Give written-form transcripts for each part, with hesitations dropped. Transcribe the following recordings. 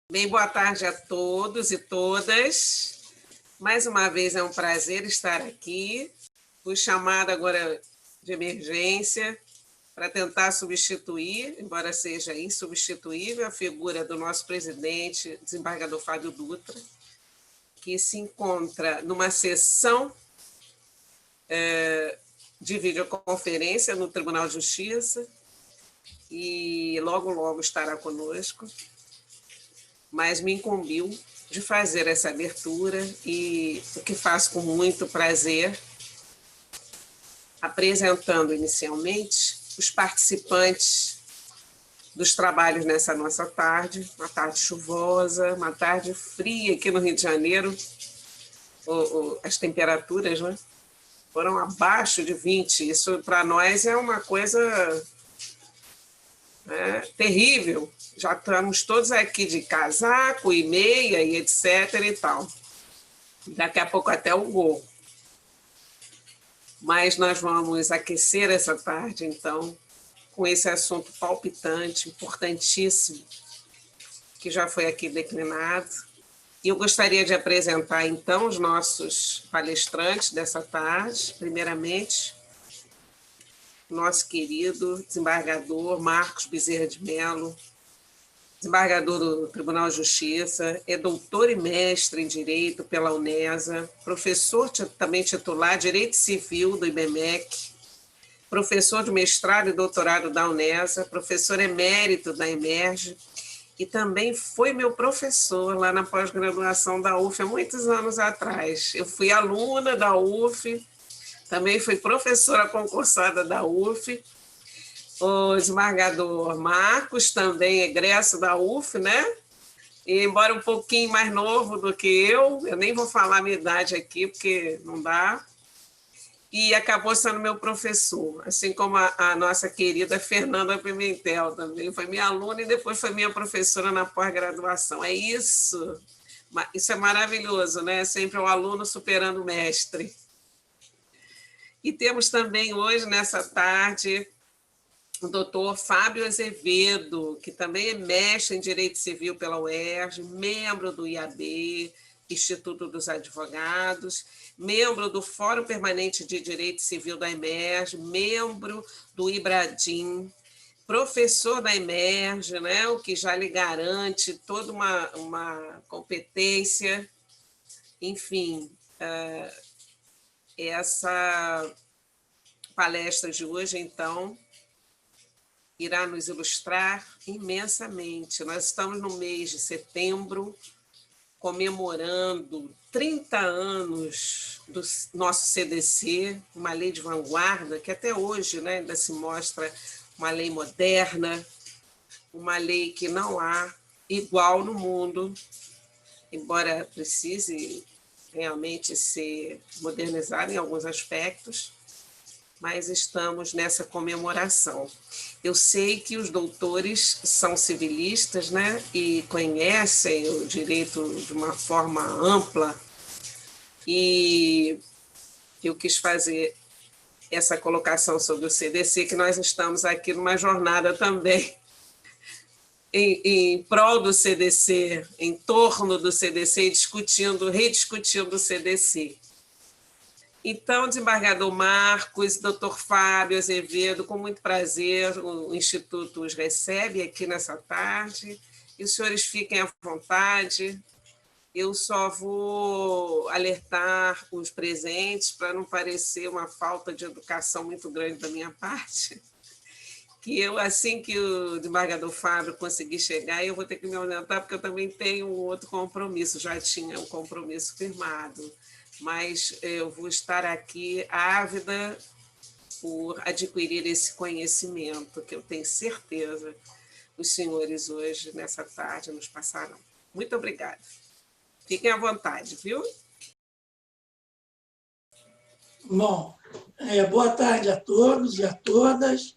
Bem, boa tarde a todos e todas. Mais uma vez é um prazer estar aqui. Fui chamada agora de emergência para tentar substituir, embora seja insubstituível, a figura do nosso presidente, desembargador Fábio Dutra, que se encontra numa sessão de videoconferência no Tribunal de Justiça e logo estará conosco, mas me incumbiu de fazer essa abertura e o que faço com muito prazer, apresentando inicialmente os participantes dos trabalhos nessa nossa tarde, uma tarde chuvosa, uma tarde fria aqui no Rio de Janeiro. As temperaturas, né, foram abaixo de 20. Isso para nós é uma coisa terrível. Já estamos todos aqui de casaco e meia e etc. e tal. Daqui a pouco até o gorro. Mas nós vamos aquecer essa tarde, então, com esse assunto palpitante, importantíssimo, que já foi aqui declinado. E eu gostaria de apresentar, então, os nossos palestrantes dessa tarde. Primeiramente, nosso querido desembargador Marcos Bezerra de Mello, desembargador do Tribunal de Justiça, é doutor e mestre em Direito pela UNESA, professor também titular de Direito Civil do IBMEC, professor de mestrado e doutorado da UNESA, professor emérito da Emerge, e também foi meu professor lá na pós-graduação da UF há muitos anos atrás. Eu fui aluna da UF, também fui professora concursada da UF. O desembargador Marcos, também egresso da UF, né? E, embora um pouquinho mais novo do que eu nem vou falar a minha idade aqui, porque não dá, e acabou sendo meu professor, assim como a nossa querida Fernanda Pimentel também, foi minha aluna e depois foi minha professora na pós-graduação. É isso é maravilhoso, né? Sempre o aluno superando o mestre. E temos também hoje, nessa tarde, o doutor Fábio Azevedo, que também é mestre em Direito Civil pela UERJ, membro do IAB, Instituto dos Advogados, membro do Fórum Permanente de Direito Civil da Emerge, membro do IBRADIM, professor da Emerge, né, o que já lhe garante toda uma competência. Enfim, essa palestra de hoje, então, irá nos ilustrar imensamente. Nós estamos no mês de setembro, comemorando 30 anos do nosso CDC, uma lei de vanguarda, que até hoje, né, ainda se mostra uma lei moderna, uma lei que não há igual no mundo, embora precise realmente ser modernizada em alguns aspectos, mas estamos nessa comemoração. Eu sei que os doutores são civilistas, né, e conhecem o direito de uma forma ampla, e eu quis fazer essa colocação sobre o CDC, que nós estamos aqui numa jornada também em prol do CDC, em torno do CDC, rediscutindo o CDC. Então, desembargador Marcos, doutor Fábio Azevedo, com muito prazer, o Instituto os recebe aqui nessa tarde, e os senhores fiquem à vontade. Eu só vou alertar os presentes para não parecer uma falta de educação muito grande da minha parte, que eu, assim que o desembargador Fábio conseguir chegar, eu vou ter que me orientar, porque eu também tenho um outro compromisso, já tinha um compromisso firmado. Mas eu vou estar aqui ávida por adquirir esse conhecimento, que eu tenho certeza os senhores hoje, nessa tarde, nos passarão. Muito obrigada. Fiquem à vontade, viu? Bom, boa tarde a todos e a todas.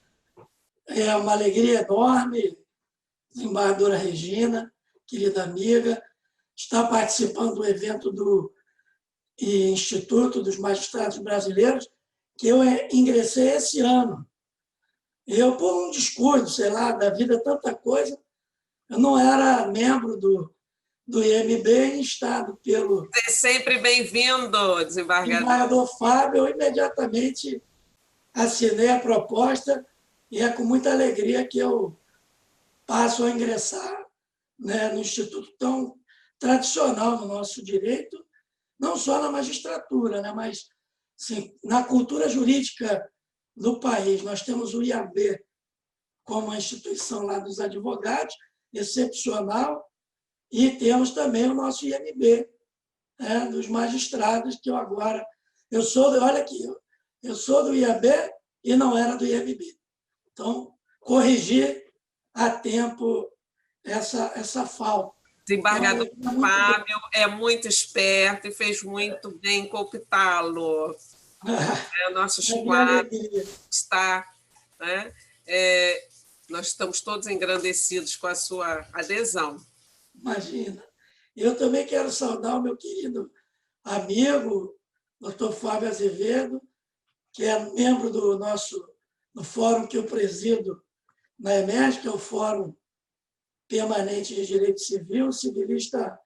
É uma alegria enorme, desembargadora Regina, querida amiga, estar participando do evento do Instituto dos Magistrados Brasileiros, que eu ingressei esse ano. Eu, por um descuido, sei lá, da vida, tanta coisa, eu não era membro do do IMB, instado pelo É sempre bem-vindo, desembargador. desembargador Fábio, eu imediatamente assinei a proposta e é com muita alegria que eu passo a ingressar, né, no instituto tão tradicional no nosso direito, não só na magistratura, né, mas sim, na cultura jurídica do país. Nós temos o IAB como a instituição lá dos advogados, excepcional, e temos também o nosso IMB, né, dos magistrados, que eu agora... olha aqui, eu sou do IAB e não era do IMB. Então, corrigir a tempo essa falta. Desembargador Então, é muito Fábio é muito esperto e fez muito bem em cooptá-lo. Nossos é minha quadros alegria. está, né? Nós estamos todos engrandecidos com a sua adesão. Imagina. Eu também quero saudar o meu querido amigo, doutor Fábio Azevedo, que é membro do fórum que eu presido na EMES, que é o Fórum Permanente de Direito Civil, civilista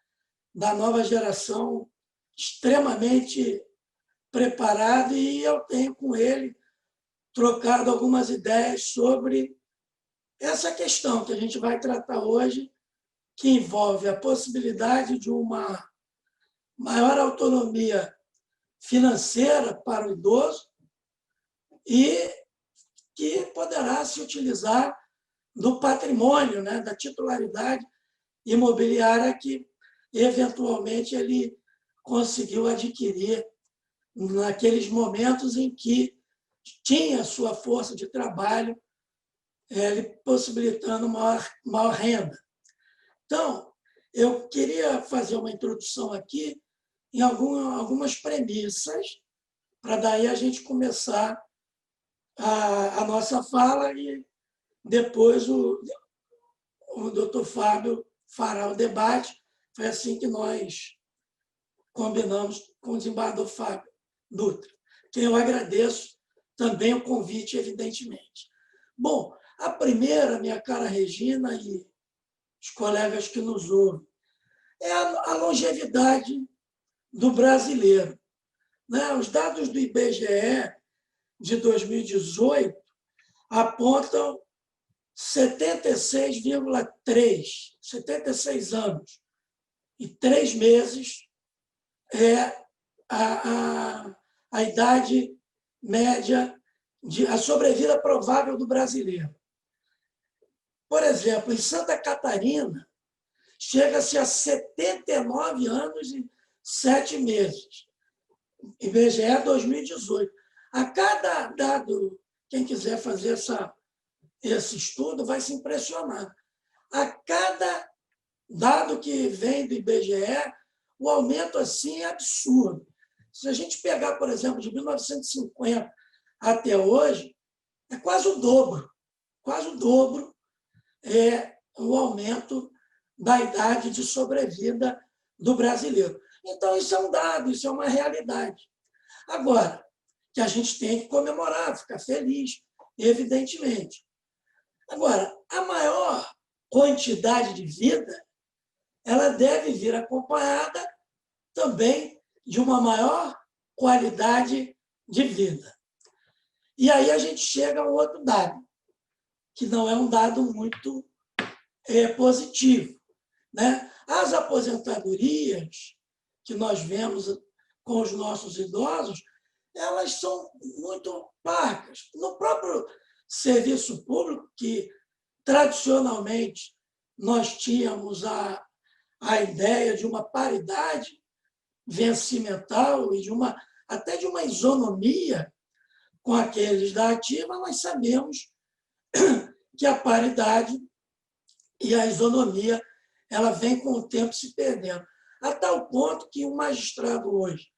da nova geração, extremamente preparado, e eu tenho com ele trocado algumas ideias sobre essa questão que a gente vai tratar hoje, que envolve a possibilidade de uma maior autonomia financeira para o idoso e que poderá se utilizar do patrimônio, né, da titularidade imobiliária que, eventualmente, ele conseguiu adquirir naqueles momentos em que tinha sua força de trabalho, ele possibilitando maior renda. Então, eu queria fazer uma introdução aqui em algumas premissas, para daí a gente começar a nossa fala e depois o doutor Fábio fará o debate. Foi assim que nós combinamos com o desembargador Fábio Dutra, quem eu agradeço também o convite, evidentemente. Bom, a primeira, minha cara Regina e os colegas que nos ouvem, é a longevidade do brasileiro. Né? Os dados do IBGE de 2018 apontam 76 anos e 3 meses é a idade média, a sobrevida provável do brasileiro. Por exemplo, em Santa Catarina, chega-se a 79 anos e 7 meses. IBGE 2018. A cada dado, quem quiser fazer esse estudo vai se impressionar. A cada dado que vem do IBGE, o aumento assim é absurdo. Se a gente pegar, por exemplo, de 1950 até hoje, é quase o dobro. Quase o dobro é o aumento da idade de sobrevida do brasileiro. Então, isso é um dado, isso é uma realidade. Agora, que a gente tem que comemorar, ficar feliz, evidentemente. Agora, a maior quantidade de vida, ela deve vir acompanhada também de uma maior qualidade de vida. E aí a gente chega a um outro dado, que não é um dado muito positivo. Né? As aposentadorias que nós vemos com os nossos idosos, elas são muito parcas. No próprio serviço público, que tradicionalmente nós tínhamos a ideia de uma paridade vencimental e até de uma isonomia com aqueles da ativa, nós sabemos que a paridade e a isonomia ela vem com o tempo se perdendo. A tal ponto que um magistrado hoje,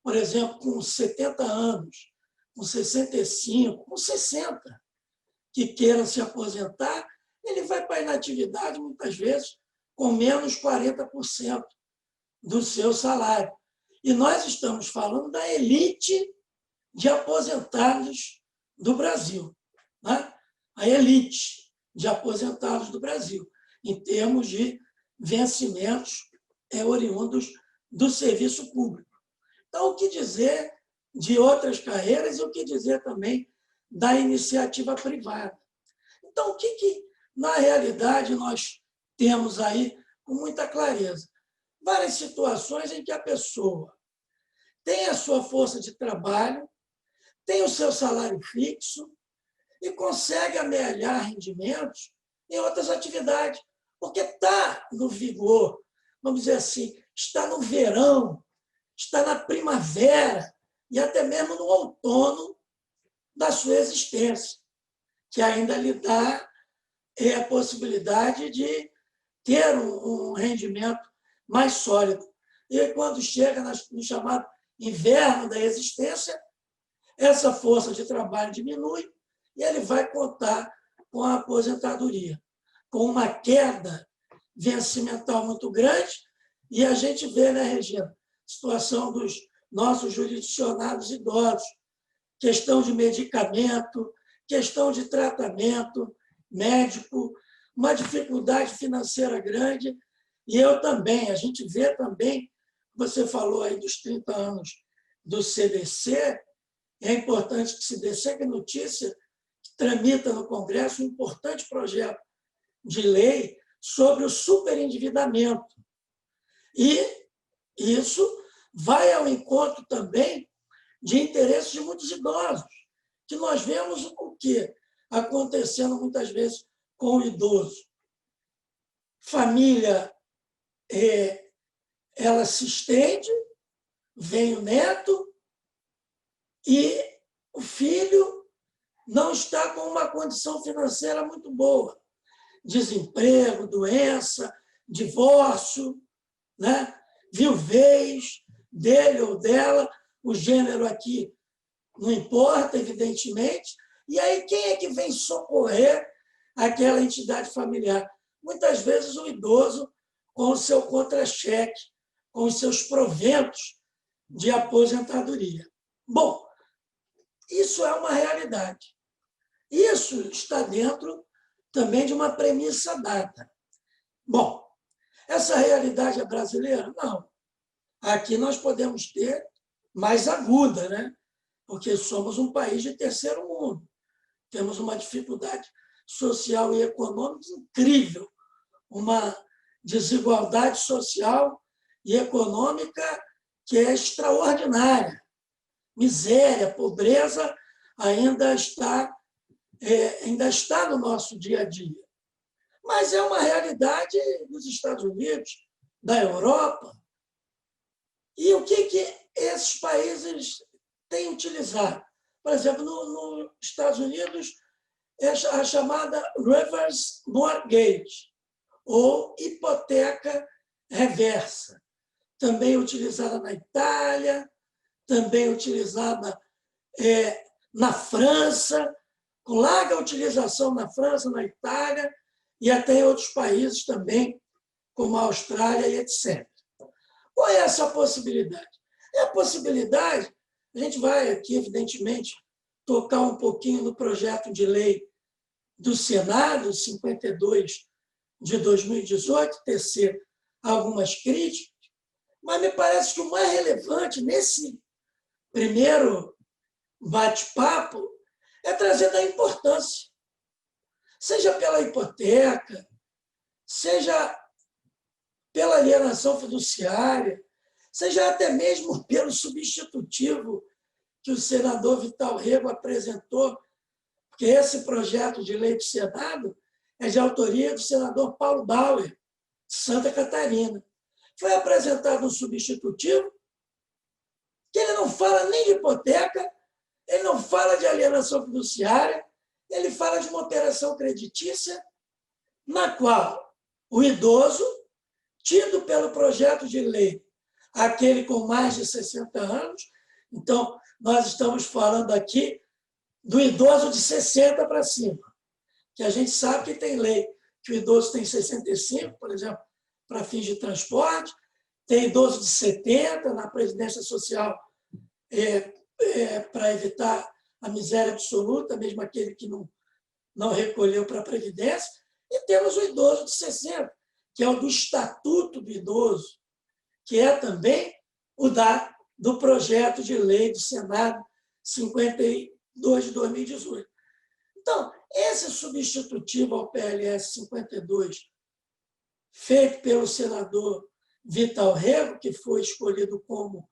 por exemplo, com 70 anos, com 65, com 60, que queira se aposentar, ele vai para a inatividade, muitas vezes, com menos 40% do seu salário. E nós estamos falando da elite de aposentados do Brasil. Né? A elite de aposentados do Brasil, em termos de vencimentos oriundos do serviço público. Então, o que dizer de outras carreiras e o que dizer também da iniciativa privada? Então, o que na realidade, nós temos aí com muita clareza? Várias situações em que a pessoa tem a sua força de trabalho, tem o seu salário fixo e consegue amealhar rendimentos em outras atividades, porque está no vigor, vamos dizer assim, está no verão, está na primavera e até mesmo no outono da sua existência, que ainda lhe dá a possibilidade de ter um rendimento mais sólido. E quando chega no chamado inverno da existência, essa força de trabalho diminui e ele vai contar com a aposentadoria, com uma queda vencimental muito grande, e a gente vê, né, Regina, situação dos nossos jurisdicionados idosos, questão de medicamento, questão de tratamento médico, uma dificuldade financeira grande, e eu também, a gente vê também, você falou aí dos 30 anos do CDC, é importante que se dê sempre notícia, que tramita no Congresso um importante projeto de lei sobre o superendividamento. E isso vai ao encontro também de interesses de muitos idosos, que nós vemos o que acontecendo muitas vezes com o idoso. Família, ela se estende, vem o neto, e o filho não está com uma condição financeira muito boa. Desemprego, doença, divórcio, né? Viuvez dele ou dela, o gênero aqui não importa, evidentemente. E aí, quem é que vem socorrer aquela entidade familiar? Muitas vezes o idoso com o seu contra-cheque, com os seus proventos de aposentadoria. Bom, isso é uma realidade. Isso está dentro também de uma premissa dada. Bom, essa realidade é brasileira? Não. Aqui nós podemos ter mais aguda, né? Porque somos um país de terceiro mundo. Temos uma dificuldade social e econômica incrível, uma desigualdade social e econômica que é extraordinária. Miséria, pobreza ainda está no nosso dia a dia. Mas é uma realidade dos Estados Unidos, da Europa. E o que esses países têm utilizado? Por exemplo, nos Estados Unidos, é a chamada reverse mortgage, ou hipoteca reversa, também utilizada na Itália, também utilizada na França, com larga utilização na França, na Itália e até em outros países também, como a Austrália e etc. Qual é essa possibilidade? É a possibilidade, a gente vai aqui, evidentemente, tocar um pouquinho no projeto de lei do Senado, 52 de 2018, tecer algumas críticas, mas me parece que o mais relevante nesse primeiro bate-papo é trazer da importância, seja pela hipoteca, seja pela alienação fiduciária, seja até mesmo pelo substitutivo que o senador Vital Rego apresentou, porque esse projeto de lei do Senado é de autoria do senador Paulo Bauer, de Santa Catarina. Foi apresentado um substitutivo que ele não fala nem de hipoteca, ele não fala de alienação fiduciária, ele fala de uma operação creditícia na qual o idoso, tido pelo projeto de lei, aquele com mais de 60 anos, então nós estamos falando aqui do idoso de 60 para cima, que a gente sabe que tem lei que o idoso tem 65, por exemplo, para fins de transporte, tem idoso de 70 na Previdência Social para evitar a miséria absoluta, mesmo aquele que não recolheu para a Previdência, e temos o idoso de 60, que é o do Estatuto do Idoso, que é também o do projeto de lei do Senado 52 de 2018. Então, esse substitutivo ao PLS 52, feito pelo senador Vital Rego, que foi escolhido como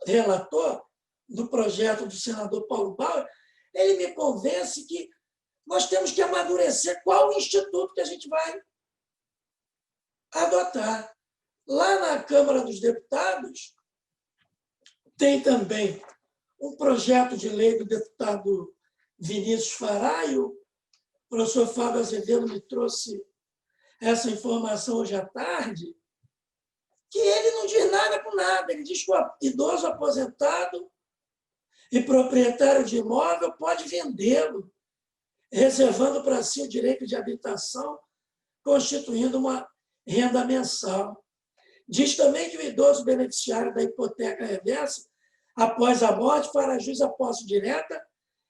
relator do projeto do senador Paulo Bauer, ele me convence que nós temos que amadurecer qual instituto que a gente vai adotar. Lá na Câmara dos Deputados, tem também um projeto de lei do deputado Vinícius Fará, e o professor Fábio Azevedo me trouxe essa informação hoje à tarde, que ele não diz nada com nada. Ele diz que o idoso aposentado e proprietário de imóvel pode vendê-lo, reservando para si o direito de habitação, constituindo uma renda mensal. Diz também que o idoso beneficiário da hipoteca reversa, após a morte, fará jus à posse direta,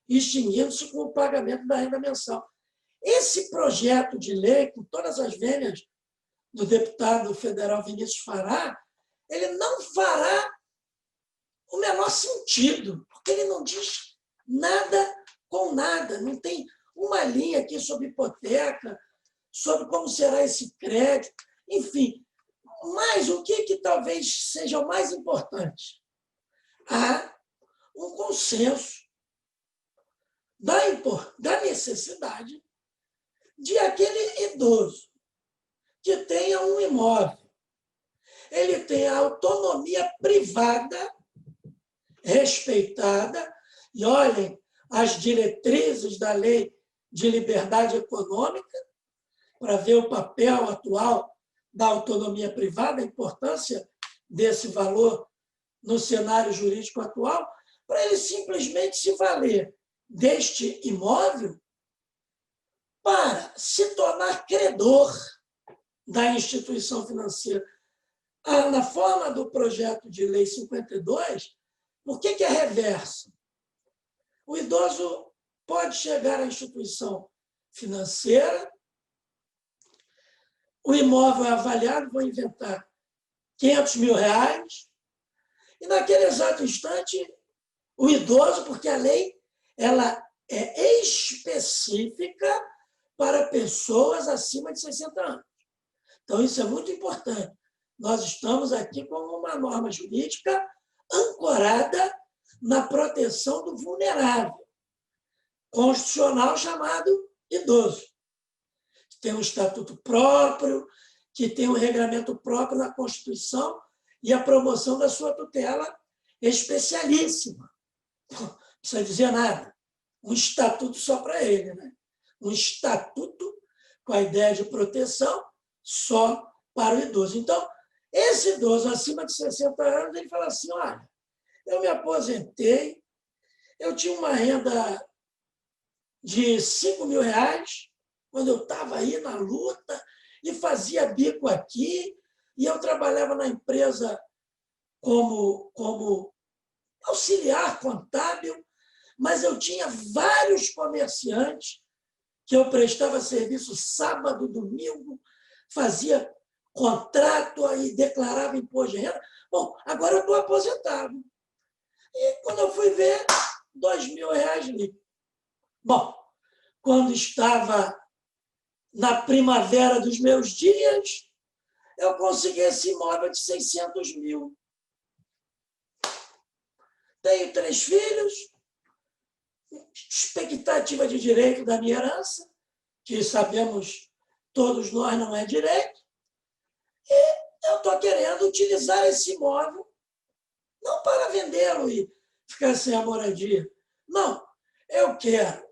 extinguindo-se com o pagamento da renda mensal. Esse projeto de lei, com todas as vênias do deputado federal Vinícius Fará, ele não fará o menor sentido, porque ele não diz nada com nada, não tem uma linha aqui sobre hipoteca, sobre como será esse crédito, enfim. Mas o que talvez seja o mais importante? Há um consenso da necessidade de aquele idoso que tenha um imóvel, ele tenha autonomia privada respeitada, e olhem as diretrizes da Lei de Liberdade Econômica, para ver o papel atual da autonomia privada, a importância desse valor no cenário jurídico atual, para ele simplesmente se valer deste imóvel para se tornar credor da instituição financeira. Na forma do projeto de lei 52, por que é reverso? O idoso pode chegar à instituição financeira, o imóvel é avaliado, vou inventar, R$500 mil, e naquele exato instante, o idoso, porque a lei ela é específica para pessoas acima de 60 anos. Então, isso é muito importante. Nós estamos aqui com uma norma jurídica ancorada na proteção do vulnerável, constitucional chamado idoso, que tem um estatuto próprio, que tem um regramento próprio na Constituição e a promoção da sua tutela especialíssima. Não precisa dizer nada. Um estatuto só para ele, né? Um estatuto com a ideia de proteção só para o idoso. Então, esse idoso acima de 60 anos, ele fala assim, olha, eu me aposentei, eu tinha uma renda de R$5 mil quando eu estava aí na luta e fazia bico aqui, e eu trabalhava na empresa como auxiliar contábil, mas eu tinha vários comerciantes que eu prestava serviço sábado, domingo, fazia contrato e declarava imposto de renda. Bom, agora eu estou aposentado. E quando eu fui ver, R$2 mil líquido. Bom, quando estava na primavera dos meus dias, eu consegui esse imóvel de R$600 mil. Tenho 3 filhos, expectativa de direito da minha herança, que sabemos todos nós não é direito, e eu estou querendo utilizar esse imóvel não para vendê-lo e ficar sem a moradia. Não, eu quero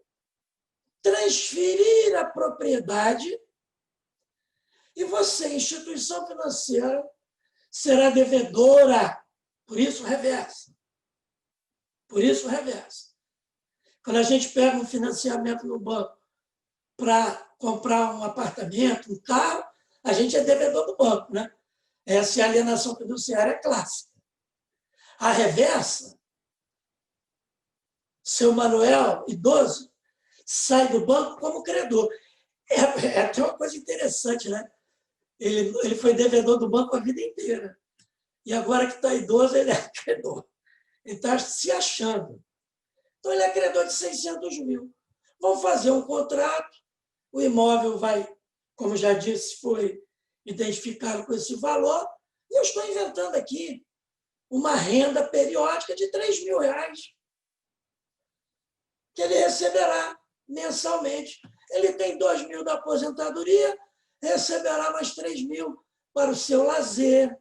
transferir a propriedade e você, instituição financeira, será devedora. Por isso, reversa. Por isso, reversa. Quando a gente pega um financiamento no banco para comprar um apartamento, um carro, a gente é devedor do banco, né? Essa é a alienação fiduciária clássica. A reversa, seu Manuel, idoso, sai do banco como credor. É até uma coisa interessante, né? Ele foi devedor do banco a vida inteira. e agora que está idoso, ele é credor. Ele está se achando. Então, ele é credor de 600 mil. Vão fazer um contrato, o imóvel vai, como já disse, foi identificado com esse valor, e eu estou inventando aqui uma renda periódica de R$ 3.000, que ele receberá mensalmente. Ele tem 2.000 da aposentadoria, receberá mais 3.000 para o seu lazer,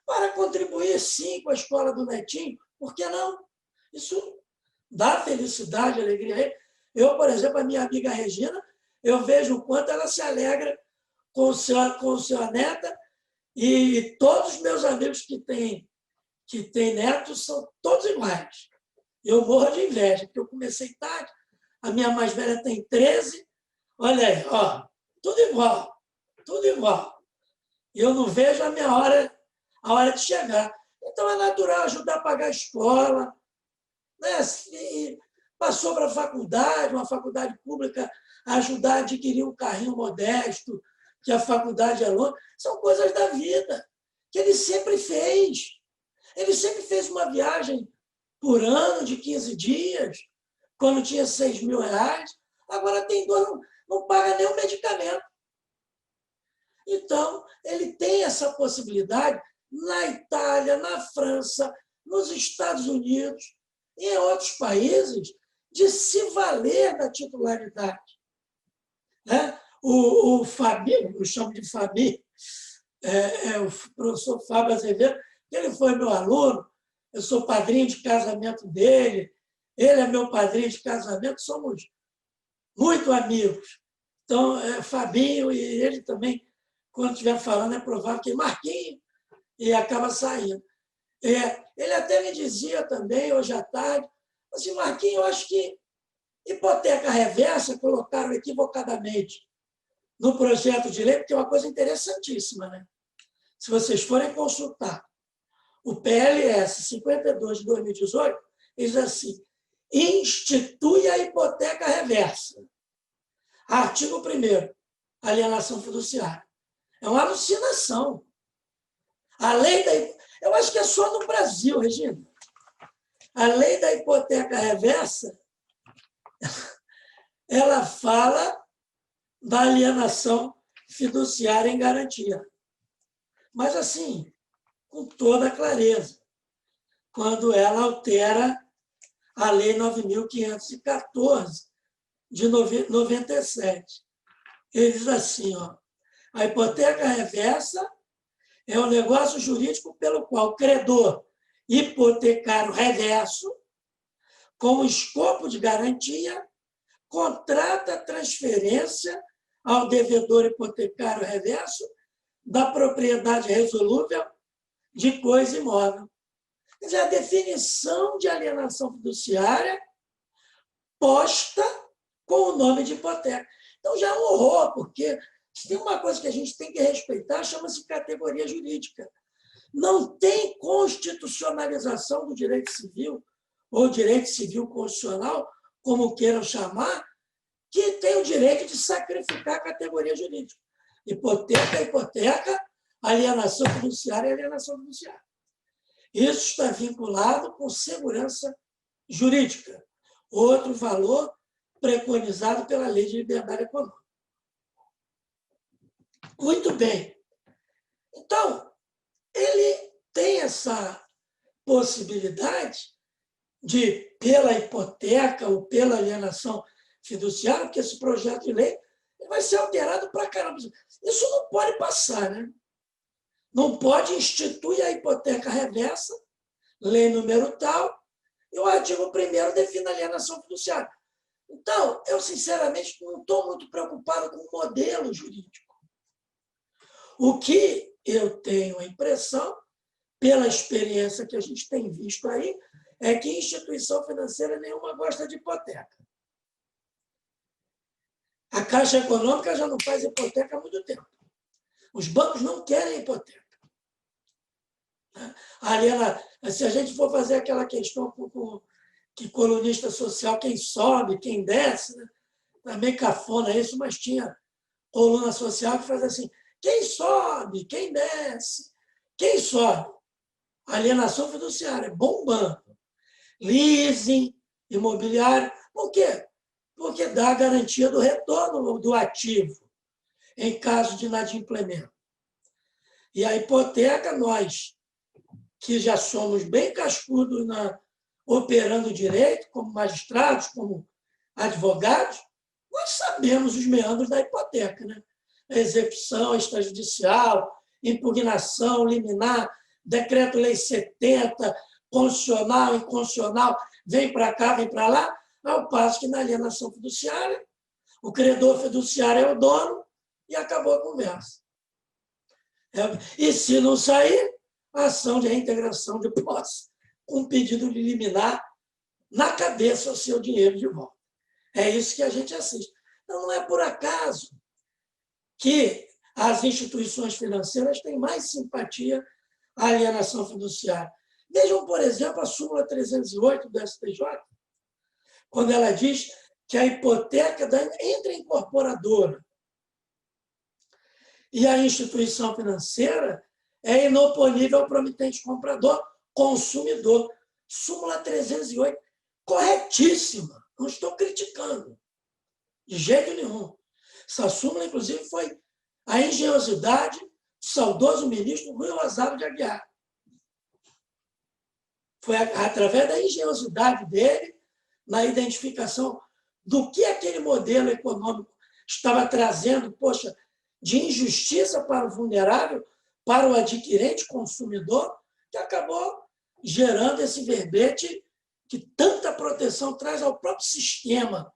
para contribuir, sim, com a escola do netinho. Por que não? Isso dá felicidade, alegria. Eu, por exemplo, a minha amiga Regina, eu vejo o quanto ela se alegra com sua neta, e todos os meus amigos que têm netos são todos iguais. Eu morro de inveja, porque eu comecei tarde, a minha mais velha tem 13, olha aí, ó, tudo igual, tudo igual. E eu não vejo a hora de chegar. Então, é natural ajudar a pagar a escola, né? E passou para a faculdade, uma faculdade pública, ajudar a adquirir um carrinho modesto, que a faculdade é longe. São coisas da vida, que ele sempre fez. Ele sempre fez uma viagem por ano de 15 dias, quando tinha R$ 6.000, agora tem 2, não paga nem o medicamento. Então, ele tem essa possibilidade na Itália, na França, nos Estados Unidos e em outros países de se valer da titularidade. Né? O Fabi, eu chamo de Fabi, o professor Fábio Azevedo, ele foi meu aluno, eu sou padrinho de casamento dele, ele é meu padrinho de casamento, somos muito amigos. Então, Fabinho e ele também, quando estiver falando, é provável que Marquinhos, e acaba saindo. Ele até me dizia também, hoje à tarde, assim, Marquinhos, eu acho que hipoteca reversa colocaram equivocadamente no projeto de lei, porque é uma coisa interessantíssima, né? Se vocês forem consultar o PLS 52 de 2018, diz assim, institui a hipoteca reversa. Artigo 1º, alienação fiduciária. É uma alucinação. A lei da... Eu acho que é só no Brasil, Regina. A lei da hipoteca reversa, ela fala da alienação fiduciária em garantia. Mas, assim, com toda clareza, quando ela altera a Lei 9.514, de 97. Ele diz assim, ó, a hipoteca reversa é um negócio jurídico pelo qual o credor hipotecário reverso, com o escopo de garantia, contrata a transferência ao devedor hipotecário reverso da propriedade resolúvel de coisa imóvel. Quer dizer, a definição de alienação fiduciária posta com o nome de hipoteca. Então, já é um horror, porque se tem uma coisa que a gente tem que respeitar, chama-se categoria jurídica. Não tem constitucionalização do direito civil, ou direito civil constitucional, como queiram chamar, que tem o direito de sacrificar a categoria jurídica. Hipoteca é hipoteca, alienação fiduciária é alienação fiduciária. Isso está vinculado com segurança jurídica, outro valor preconizado pela Lei de Liberdade Econômica. Muito bem. Então, ele tem essa possibilidade de, pela hipoteca ou pela alienação fiduciária, porque esse projeto de lei vai ser alterado para caramba. Isso não pode passar, né? Não pode instituir a hipoteca reversa, lei número tal, e o artigo 1º define a alienação fiduciária. Então, eu, sinceramente, não estou muito preocupado com o modelo jurídico. O que eu tenho a impressão, pela experiência que a gente tem visto aí, é que instituição financeira nenhuma gosta de hipoteca. A Caixa Econômica já não faz hipoteca há muito tempo. Os bancos não querem hipoteca. Se a gente for fazer aquela questão que colunista social, quem sobe, quem desce, né? Também cafona isso, mas tinha coluna social que faz assim, quem sobe, quem desce, Quem sobe? Alienação fiduciária, bombando. Leasing, imobiliário. Por quê? Porque dá a garantia do retorno do ativo em caso de inadimplemento. E a hipoteca, nós, que já somos bem cascudos operando direito, como magistrados, como advogados, nós sabemos os meandros da hipoteca, né? A execução extrajudicial, impugnação, liminar, decreto-lei 70, constitucional, inconstitucional, vem para cá, vem para lá, ao passo que na alienação fiduciária, o credor fiduciário é o dono e acabou a conversa. E se não sair, a ação de reintegração de posse, com pedido de liminar na cabeça o seu dinheiro de volta. É isso que a gente assiste. Então, não é por acaso que as instituições financeiras têm mais simpatia à alienação fiduciária. Vejam, por exemplo, a súmula 308 do STJ, quando ela diz que a hipoteca entre a incorporadora e a instituição financeira é inoponível ao promitente comprador, consumidor. Súmula 308, corretíssima. Não estou criticando, de jeito nenhum. Essa súmula, inclusive, foi a engenhosidade do saudoso ministro Rui Rosário de Aguiar. Foi através da engenhosidade dele na identificação do que aquele modelo econômico estava trazendo, poxa, de injustiça para o vulnerável, para o adquirente consumidor, que acabou gerando esse verbete que tanta proteção traz ao próprio sistema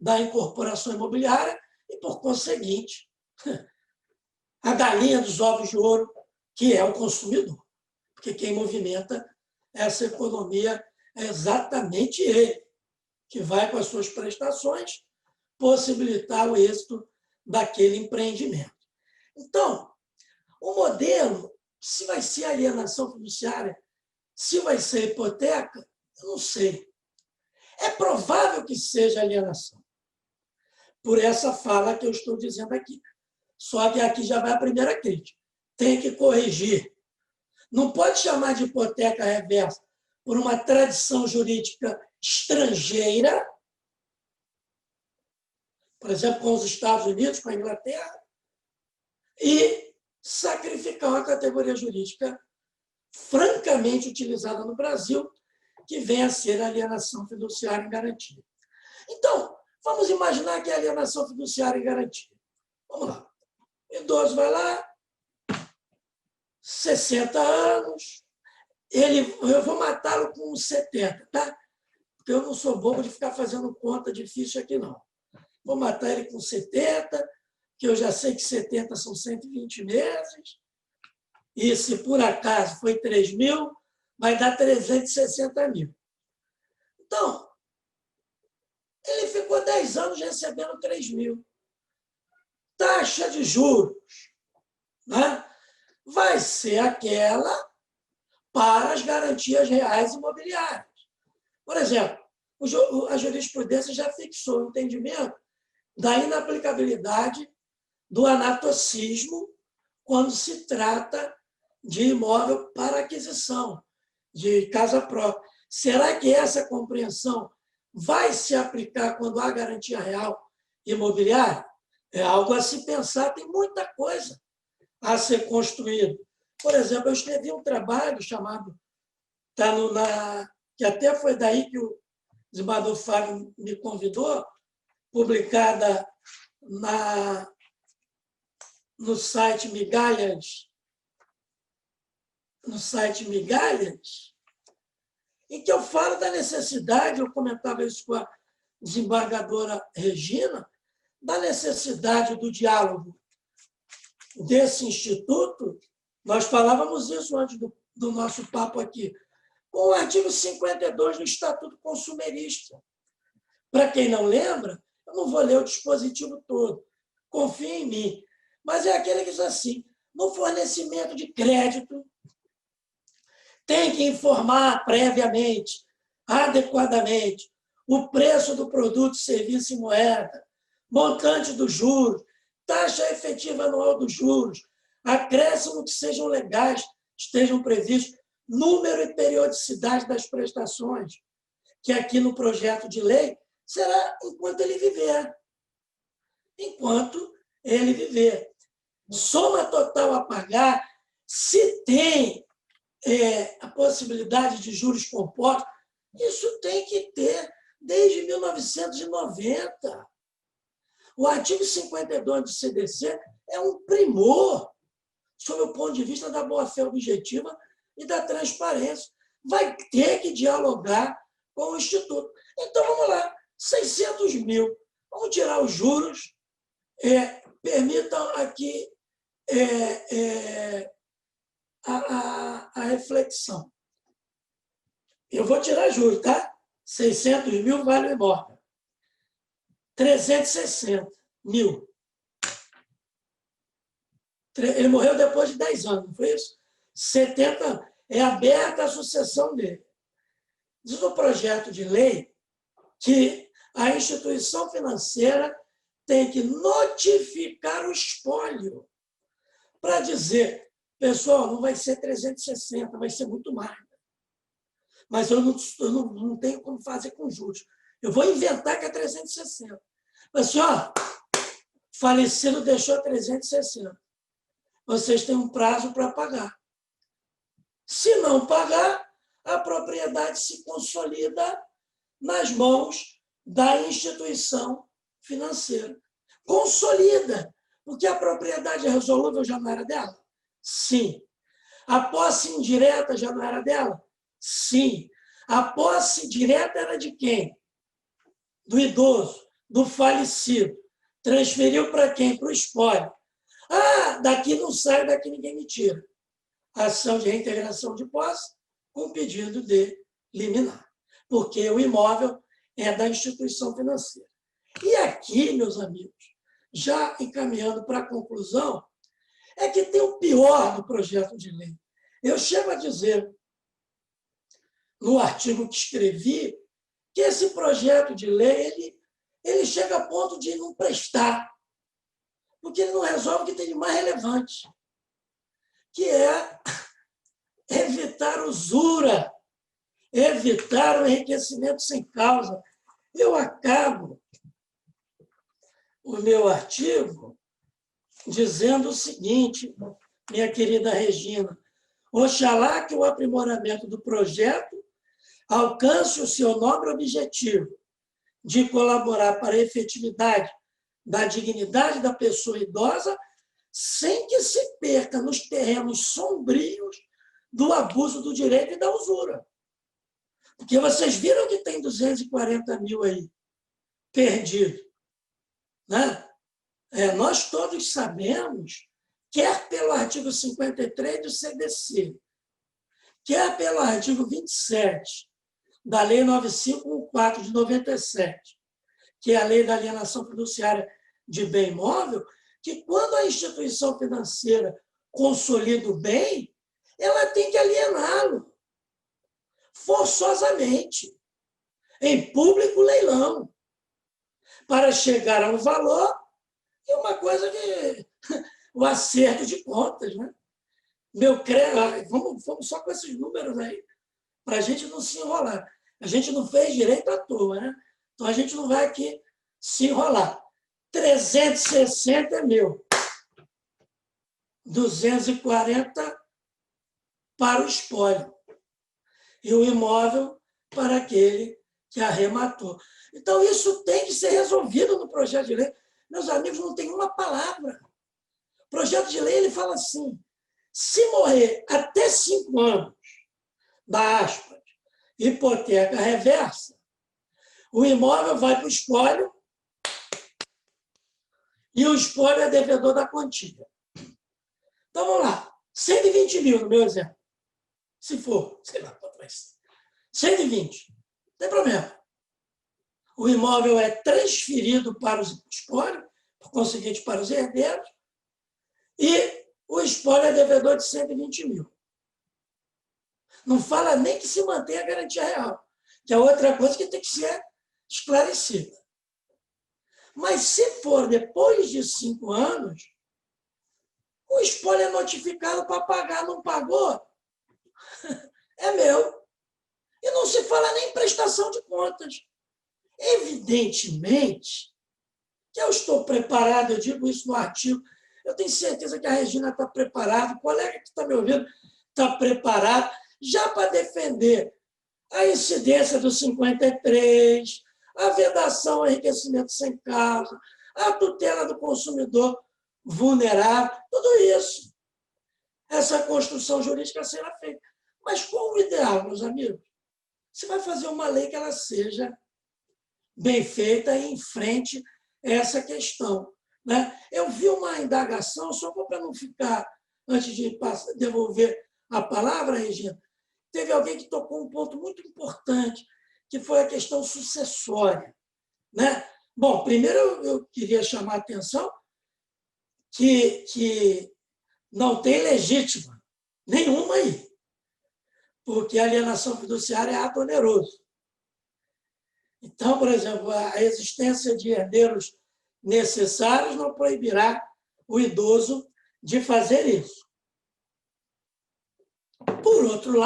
da incorporação imobiliária e, por conseguinte, a galinha dos ovos de ouro, que é o consumidor. Porque quem movimenta essa economia é exatamente ele, que vai com as suas prestações possibilitar o êxito daquele empreendimento. Então, o modelo, se vai ser alienação fiduciária, se vai ser hipoteca, eu não sei. É provável que seja alienação, por essa fala que eu estou dizendo aqui. Só que aqui já vai a primeira crítica. Tem que corrigir. Não pode chamar de hipoteca reversa por uma tradição jurídica estrangeira, por exemplo, com os Estados Unidos, com a Inglaterra, e sacrificar uma categoria jurídica francamente utilizada no Brasil, que vem a ser a alienação fiduciária em garantia. Então, vamos imaginar que é a alienação fiduciária em garantia. Vamos lá. O idoso vai lá, 60 anos, eu vou matá-lo com 70, tá? Porque eu não sou bobo de ficar fazendo conta difícil aqui, não. Vou matar ele com 70, que eu já sei que 70 são 120 meses, e se por acaso foi 3 mil, vai dar 360 mil. Então, ele ficou 10 anos recebendo 3 mil. Taxa de juros, né? Vai ser aquela para as garantias reais imobiliárias. Por exemplo, a jurisprudência já fixou o entendimento da inaplicabilidade do anatocismo quando se trata de imóvel para aquisição, de casa própria. Será que essa compreensão vai se aplicar quando há garantia real imobiliária? É algo a se pensar, tem muita coisa a ser construído. Por exemplo, eu escrevi um trabalho chamado, que até foi daí que o desembargador Fábio me convidou, publicada no site Migalhas, em que eu falo da necessidade, eu comentava isso com a desembargadora Regina, da necessidade do diálogo desse instituto. Nós falávamos isso antes do nosso papo aqui, com o artigo 52 do Estatuto Consumerista. Para quem não lembra, eu não vou ler o dispositivo todo, confie em mim, mas é aquele que diz assim: no fornecimento de crédito, tem que informar previamente, adequadamente, o preço do produto, serviço em moeda, montante dos juros, taxa efetiva anual dos juros, acréscimo que sejam legais estejam previstos número e periodicidade das prestações, que aqui no projeto de lei será enquanto ele viver. Enquanto ele viver. Soma total a pagar, se tem a possibilidade de juros compostos, isso tem que ter desde 1990. O artigo 52 do CDC é um primor sob o ponto de vista da boa-fé objetiva e da transparência. Vai ter que dialogar com o Instituto. Então, vamos lá, 600 mil. Vamos tirar os juros. Permitam aqui a reflexão. Eu vou tirar juros, tá? 600 mil vale o imóvel. 360 mil. Ele morreu depois de 10 anos, não foi isso? 70 é aberta a sucessão dele. Diz no projeto de lei que a instituição financeira tem que notificar o espólio para dizer, pessoal, não vai ser 360, vai ser muito mais. Mas eu não tenho como fazer com juros. Eu vou inventar que é 360. Mas, ó, falecido deixou 360. Vocês têm um prazo para pagar. Se não pagar, a propriedade se consolida nas mãos da instituição financeira. Consolida, porque a propriedade é resolúvel já não era dela? Sim. A posse indireta já não era dela? Sim. A posse direta era de quem? Do idoso, do falecido. Transferiu para quem? Para o espólio. Ah, daqui não sai, daqui ninguém me tira. Ação de reintegração de posse com pedido de liminar. Porque o imóvel é da instituição financeira. E aqui, meus amigos, já encaminhando para a conclusão, é que tem o pior do projeto de lei. Eu chego a dizer, no artigo que escrevi, que esse projeto de lei ele chega a ponto de não prestar, porque ele não resolve o que tem de mais relevante, que é evitar usura, evitar o enriquecimento sem causa. Eu acabo o meu artigo dizendo o seguinte, minha querida Regina, oxalá que o aprimoramento do projeto alcance o seu nobre objetivo de colaborar para a efetividade da dignidade da pessoa idosa, sem que se perca nos terrenos sombrios do abuso do direito e da usura. Porque vocês viram que tem 240 mil aí perdido. Né? Nós todos sabemos, quer pelo artigo 53 do CDC, quer pelo artigo 27 da Lei 9514 de 97, que é a Lei da Alienação Fiduciária de Bem Imóvel, que quando a instituição financeira consolida o bem, ela tem que aliená-lo forçosamente, em público leilão, para chegar a um valor e uma coisa que o acerto de contas. Né? Meu crédito, vamos só com esses números aí, para a gente não se enrolar. A gente não fez direito à toa, né? Então a gente não vai aqui se enrolar. 360 é meu. 240 para o espólio. E o imóvel para aquele que arrematou. Então, isso tem que ser resolvido no projeto de lei. Meus amigos, não tem uma palavra. O projeto de lei ele fala assim, se morrer até 5 anos da aspas, hipoteca reversa, o imóvel vai para o espólio e o espólio é devedor da quantia. Então, vamos lá. 120 mil, no meu exemplo. Se for, sei lá, quanto vai ser. 120. Não tem problema. O imóvel é transferido para o espólio, por conseguinte, para os herdeiros, e o espólio é devedor de 120 mil. Não fala nem que se mantém a garantia real, que é outra coisa que tem que ser esclarecida. Mas se for depois de 5 anos, o espólio é notificado para pagar, não pagou, É meu. E não se fala nem em prestação de contas. Evidentemente que eu estou preparado, eu digo isso no artigo, eu tenho certeza que a Regina está preparada, o colega que está me ouvindo está preparado já para defender a incidência do 53, a vedação ao enriquecimento sem causa, a tutela do consumidor vulnerável, tudo isso. Essa construção jurídica será feita. Mas qual o ideal, meus amigos? Você vai fazer uma lei que ela seja bem feita e enfrente essa questão. Né? Eu vi uma indagação, só para não ficar, antes de devolver a palavra, Regina, teve alguém que tocou um ponto muito importante, que foi a questão sucessória. Né? Bom, primeiro eu queria chamar a atenção que não tem legítima nenhuma aí, porque a alienação fiduciária é ato oneroso. Então, por exemplo, a existência de herdeiros necessários não proibirá o idoso de fazer isso. Por outro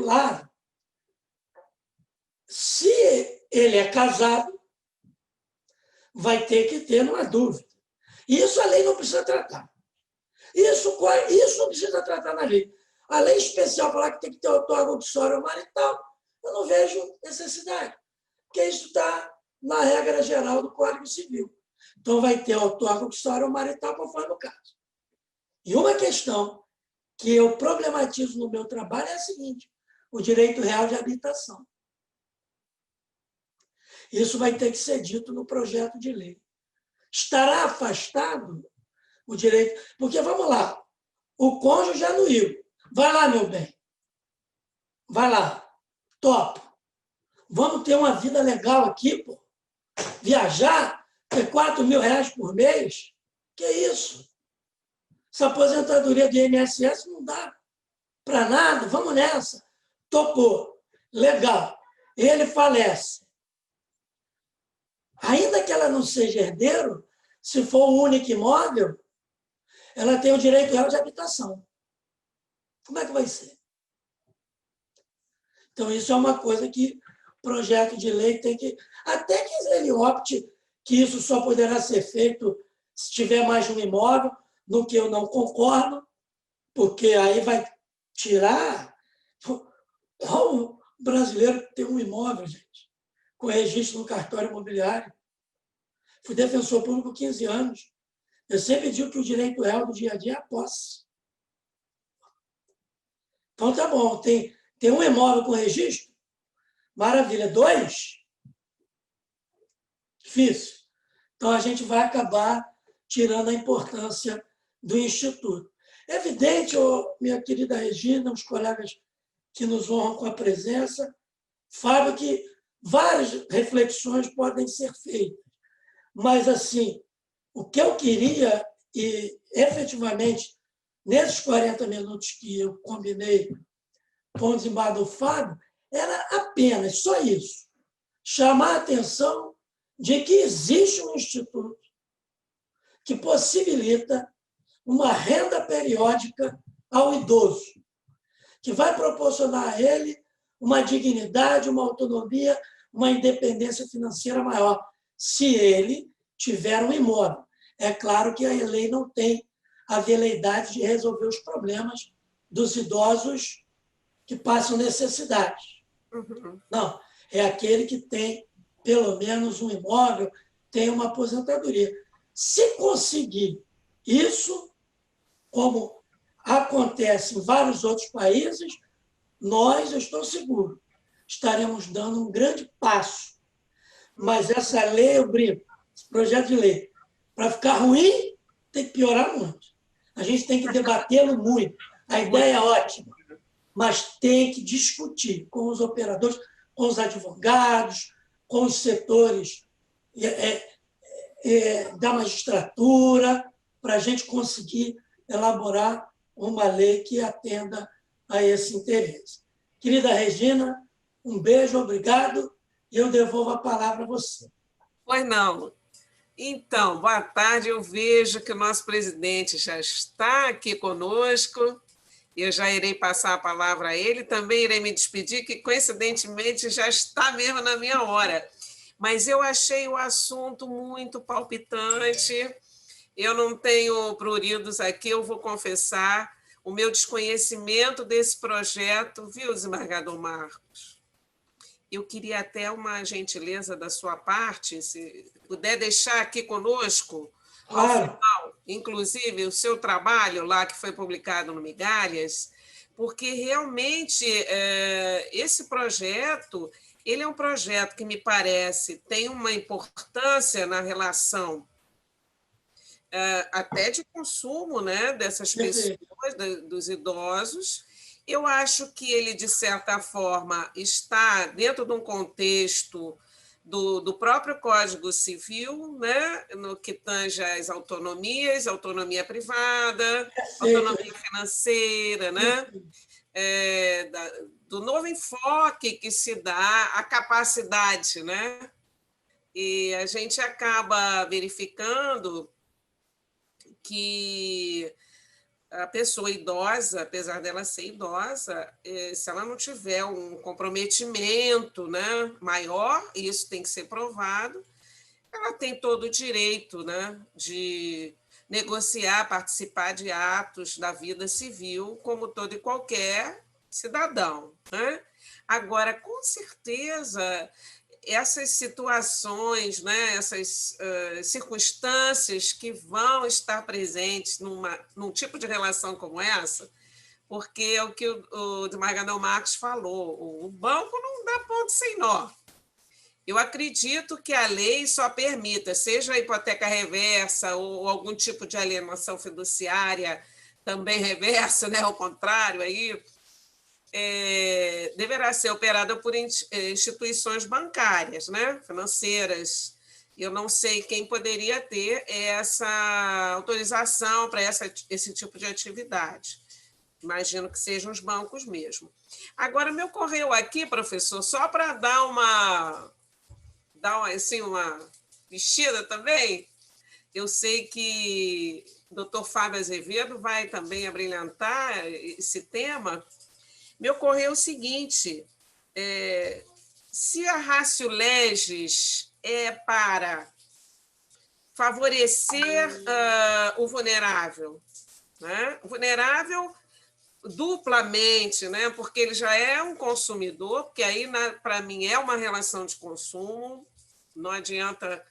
lado, se ele é casado, vai ter que ter uma dúvida. Isso a lei não precisa tratar. Isso não precisa tratar na lei. A lei especial falar que tem que ter auto-arguditório marital, eu não vejo necessidade, porque isso está na regra geral do Código Civil. Então, vai ter auto-arguditório marital conforme o caso. E uma questão que eu problematizo no meu trabalho é a seguinte: o direito real de habitação. Isso vai ter que ser dito no projeto de lei. Estará afastado o direito... Porque, vamos lá, o cônjuge anuiu. Vai lá, meu bem. Vai lá. Top. Vamos ter uma vida legal aqui, pô. Viajar, ter R$4.000 por mês. Que isso? Essa aposentadoria do INSS não dá para nada. Vamos nessa. Topou. Legal. Ele falece. Ainda que ela não seja herdeiro, se for o único imóvel, ela tem o direito real de habitação. Como é que vai ser? Então, isso é uma coisa que o projeto de lei tem que... Até que ele opte que isso só poderá ser feito se tiver mais de um imóvel, no que eu não concordo, porque aí vai tirar... Qual brasileiro tem um imóvel, gente, com registro no cartório imobiliário? Fui defensor público 15 anos. Eu sempre digo que o direito real do dia a dia é a posse. Então, tá bom, tem um imóvel com registro? Maravilha. 2? Difícil. Então, a gente vai acabar tirando a importância do Instituto. É evidente, minha querida Regina, os colegas que nos honram com a presença, Fábio, que várias reflexões podem ser feitas. Mas, assim, o que eu queria, e efetivamente, nesses 40 minutos que eu combinei com o desembargador Fábio, era apenas só isso. Chamar a atenção de que existe um instituto que possibilita uma renda periódica ao idoso, que vai proporcionar a ele uma dignidade, uma autonomia, uma independência financeira maior, se ele tiver um imóvel. É claro que a lei não tem a veleidade de resolver os problemas dos idosos que passam necessidade. Não, é aquele que tem pelo menos um imóvel, tem uma aposentadoria. Se conseguir isso, como acontece em vários outros países, nós, eu estou seguro, estaremos dando um grande passo. Mas essa lei, eu brinco, esse projeto de lei, para ficar ruim, tem que piorar muito. A gente tem que debatê-lo muito. A ideia é ótima, mas tem que discutir com os operadores, com os advogados, com os setores da magistratura, para a gente conseguir elaborar uma lei que atenda a esse interesse. Querida Regina, um beijo, obrigado, e eu devolvo a palavra a você. Pois não. Então, boa tarde. Eu vejo que o nosso presidente já está aqui conosco Eu já irei passar a palavra a ele, também irei me despedir, que coincidentemente já está mesmo na minha hora. Mas eu achei o assunto muito palpitante. Eu não tenho pruridos aqui, eu vou confessar o meu desconhecimento desse projeto, viu, desembargador Marcos? Eu queria até uma gentileza da sua parte, se puder deixar aqui conosco, ao Claro. final, inclusive, o seu trabalho lá que foi publicado no Migalhas, porque realmente esse projeto, ele é um projeto que me parece tem uma importância na relação até de consumo, né, dessas pessoas, Perfeito. dos idosos. Eu acho que ele, de certa forma, está dentro de um contexto do próprio Código Civil, né, no que tange às autonomias, autonomia privada, Perfeito. autonomia financeira, né, Perfeito. do novo enfoque que se dá à capacidade, né? E a gente acaba verificando que a pessoa idosa, apesar dela ser idosa, se ela não tiver um comprometimento, né, maior, e isso tem que ser provado, ela tem todo o direito, né, de negociar, participar de atos da vida civil, como todo e qualquer cidadão, né? Agora, com certeza, essas situações, né, essas circunstâncias que vão estar presentes num tipo de relação como essa, porque é o que o desembargador Marcos falou, o banco não dá ponto sem nó. Eu acredito que a lei só permita, seja a hipoteca reversa ou algum tipo de alienação fiduciária também reversa, né, ao contrário, aí, deverá ser operada por instituições bancárias, né, financeiras. Eu não sei quem poderia ter essa autorização para esse tipo de atividade. Imagino que sejam os bancos mesmo. Agora, me ocorreu aqui, professor, só para dar assim, uma mexida também, eu sei que o doutor Fábio Azevedo vai também abrilhantar esse tema. Me ocorreu o seguinte, se a ratio legis é para favorecer o vulnerável, né? O vulnerável duplamente, né? Porque ele já é um consumidor, porque aí, para mim, é uma relação de consumo, não adianta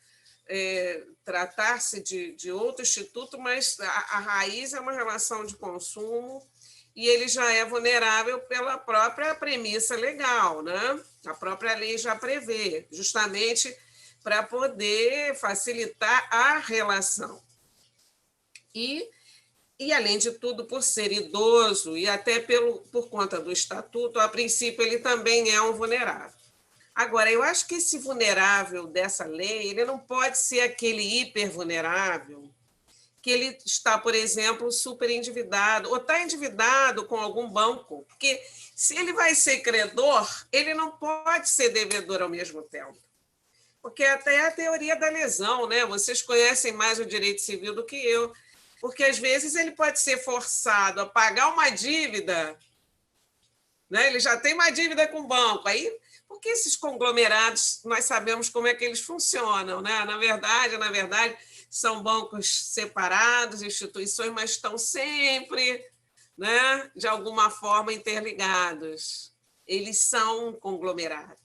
tratar-se de outro instituto, mas a raiz é uma relação de consumo e ele já é vulnerável pela própria premissa legal, né? A própria lei já prevê, justamente para poder facilitar a relação. E, além de tudo, por ser idoso e até por conta do estatuto, a princípio ele também é um vulnerável. Agora, eu acho que esse vulnerável dessa lei, ele não pode ser aquele hipervulnerável que ele está, por exemplo, super endividado, ou está endividado com algum banco, porque se ele vai ser credor, ele não pode ser devedor ao mesmo tempo. Porque até a teoria da lesão, né? Vocês conhecem mais o direito civil do que eu, porque às vezes ele pode ser forçado a pagar uma dívida, né? Ele já tem uma dívida com o banco, aí porque esses conglomerados, nós sabemos como é que eles funcionam, né? Na verdade, são bancos separados, instituições, mas estão sempre, né, de alguma forma interligados. Eles são um conglomerado.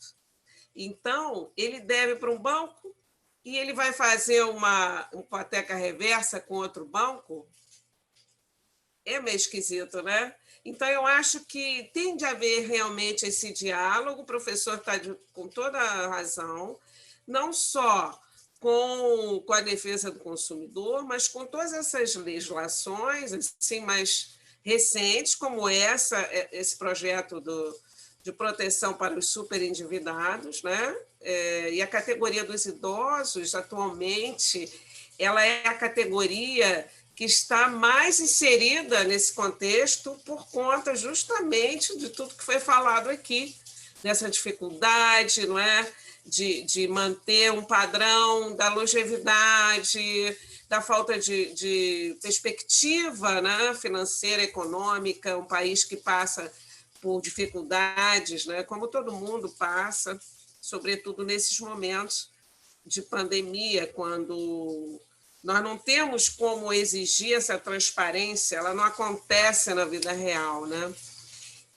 Então, ele deve para um banco e ele vai fazer uma hipoteca reversa com outro banco. É meio esquisito, né? Então, eu acho que tem de haver realmente esse diálogo, o professor está com toda a razão, não só com a defesa do consumidor, mas com todas essas legislações assim, mais recentes, como esse projeto de proteção para os superendividados, né? E a categoria dos idosos, atualmente, ela é a categoria que está mais inserida nesse contexto por conta justamente de tudo que foi falado aqui, dessa dificuldade, não é? De manter um padrão da longevidade, da falta de perspectiva, né, financeira, econômica, um país que passa por dificuldades, né, como todo mundo passa, sobretudo nesses momentos de pandemia, quando nós não temos como exigir essa transparência, ela não acontece na vida real, né?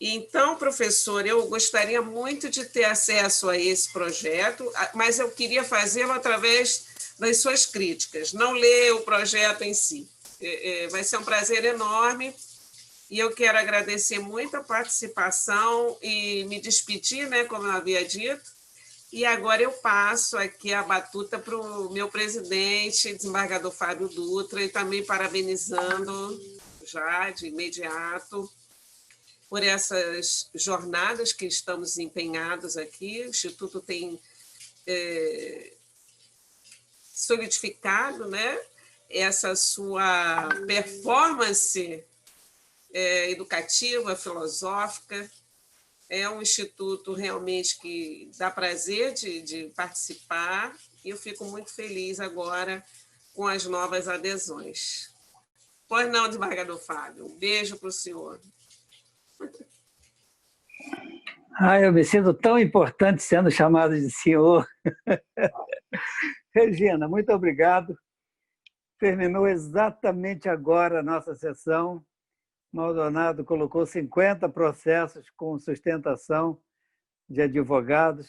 Então, professor, eu gostaria muito de ter acesso a esse projeto, mas eu queria fazê-lo através das suas críticas, não ler o projeto em si. Vai ser um prazer enorme e eu quero agradecer muito a participação e me despedir, né, como eu havia dito. E agora eu passo aqui a batuta para o meu presidente, desembargador Fábio Dutra, e também parabenizando já de imediato por essas jornadas que estamos empenhados aqui. O Instituto tem solidificado, né, essa sua performance educativa, filosófica. É um instituto realmente que dá prazer de participar e eu fico muito feliz agora com as novas adesões. Pois não, desembargador Fábio, um beijo para o senhor. Eu me sinto tão importante sendo chamado de senhor. Regina, muito obrigado. Terminou exatamente agora a nossa sessão. Maldonado colocou 50 processos com sustentação de advogados.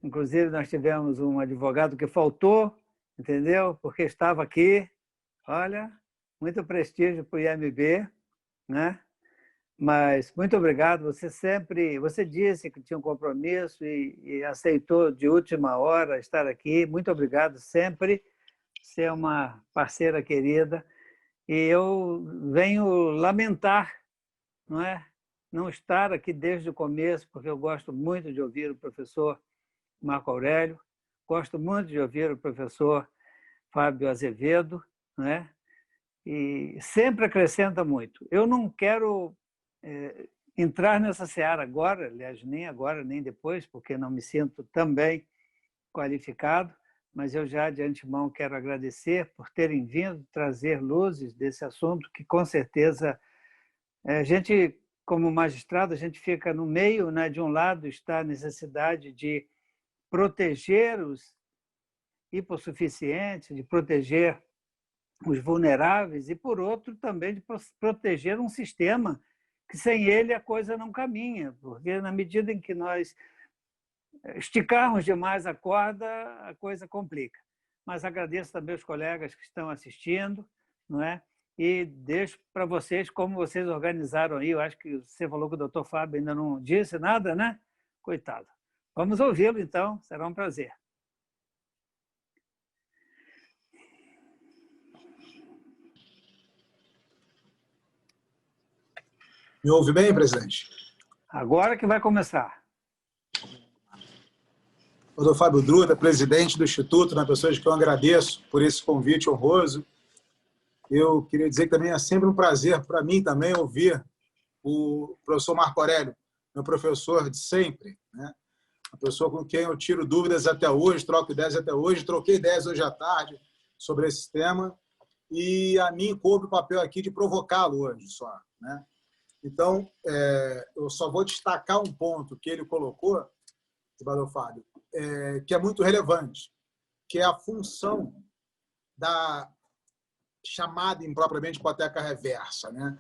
Inclusive, nós tivemos um advogado que faltou, entendeu? Porque estava aqui. Olha, muito prestígio para o IMB, né? Mas muito obrigado. Você disse que tinha um compromisso e aceitou de última hora estar aqui. Muito obrigado sempre. Você é uma parceira querida. E eu venho lamentar, não é? Não estar aqui desde o começo, porque eu gosto muito de ouvir o professor Marco Aurélio, gosto muito de ouvir o professor Fábio Azevedo, não é? E sempre acrescenta muito. Eu não quero entrar nessa seara agora, aliás, nem agora, nem depois, porque não me sinto também qualificado, mas eu já de antemão quero agradecer por terem vindo trazer luzes desse assunto que, com certeza, a gente, como magistrado, a gente fica no meio, né? De um lado está a necessidade de proteger os hipossuficientes, de proteger os vulneráveis e, por outro, também de proteger um sistema que, sem ele, a coisa não caminha, porque, na medida em que nós esticarmos demais a corda, a coisa complica. Mas agradeço também os colegas que estão assistindo, não é? E deixo para vocês como vocês organizaram aí. Eu acho que você falou que o doutor Fábio ainda não disse nada, né? Coitado. Vamos ouvi-lo, então. Será um prazer. Me ouve bem, presidente? Agora que vai começar. Doutor Fábio Dutra, presidente do Instituto, uma pessoa que eu agradeço por esse convite honroso. Eu queria dizer que também é sempre um prazer para mim também ouvir o professor Marco Aurélio, meu professor de sempre, né? Uma pessoa com quem eu tiro dúvidas até hoje, troco ideias até hoje, troquei ideias hoje à tarde sobre esse tema e a mim coube o papel aqui de provocá-lo hoje só, né? Então, eu só vou destacar um ponto que ele colocou, desembargador Fábio, que é muito relevante, que é a função da chamada impropriamente hipoteca reversa, né?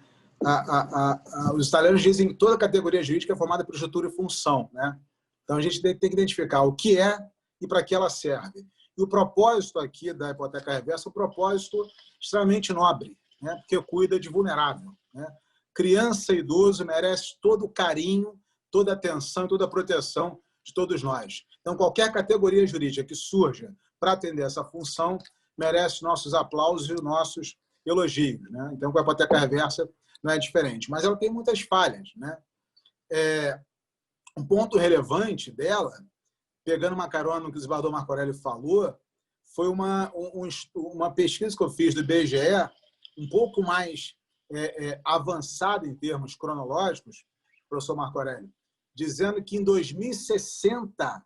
Os italianos dizem que toda categoria jurídica é formada por estrutura e função, né? Então, a gente tem que identificar o que é e para que ela serve. E o propósito aqui da hipoteca reversa é um propósito extremamente nobre, né? Porque cuida de vulnerável, né? Criança e idoso merece todo o carinho, toda a atenção e toda a proteção de todos nós. Então, qualquer categoria jurídica que surja para atender essa função merece nossos aplausos e nossos elogios, né? Então, com a hipoteca reversa não é diferente. Mas ela tem muitas falhas, né? Um ponto relevante dela, pegando uma carona no que o desembargador Marco Aurélio falou, foi uma pesquisa que eu fiz do IBGE, um pouco mais avançada em termos cronológicos, professor Marco Aurélio, dizendo que em 2060,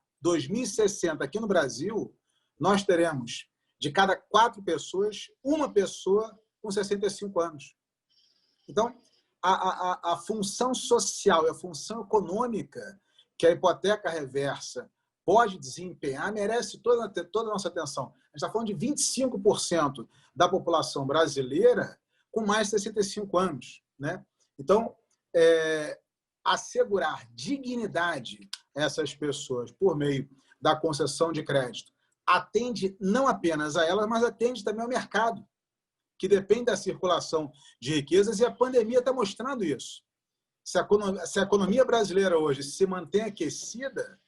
aqui no Brasil, nós teremos de cada 4 pessoas, uma pessoa com 65 anos. Então, a função social e a função econômica que a hipoteca reversa pode desempenhar merece toda a nossa atenção. A gente está falando de 25% da população brasileira com mais de 65 anos, né? Então, assegurar dignidade a essas pessoas por meio da concessão de crédito atende não apenas a elas, mas atende também ao mercado, que depende da circulação de riquezas, e a pandemia está mostrando isso. Se a economia brasileira hoje se mantém aquecida,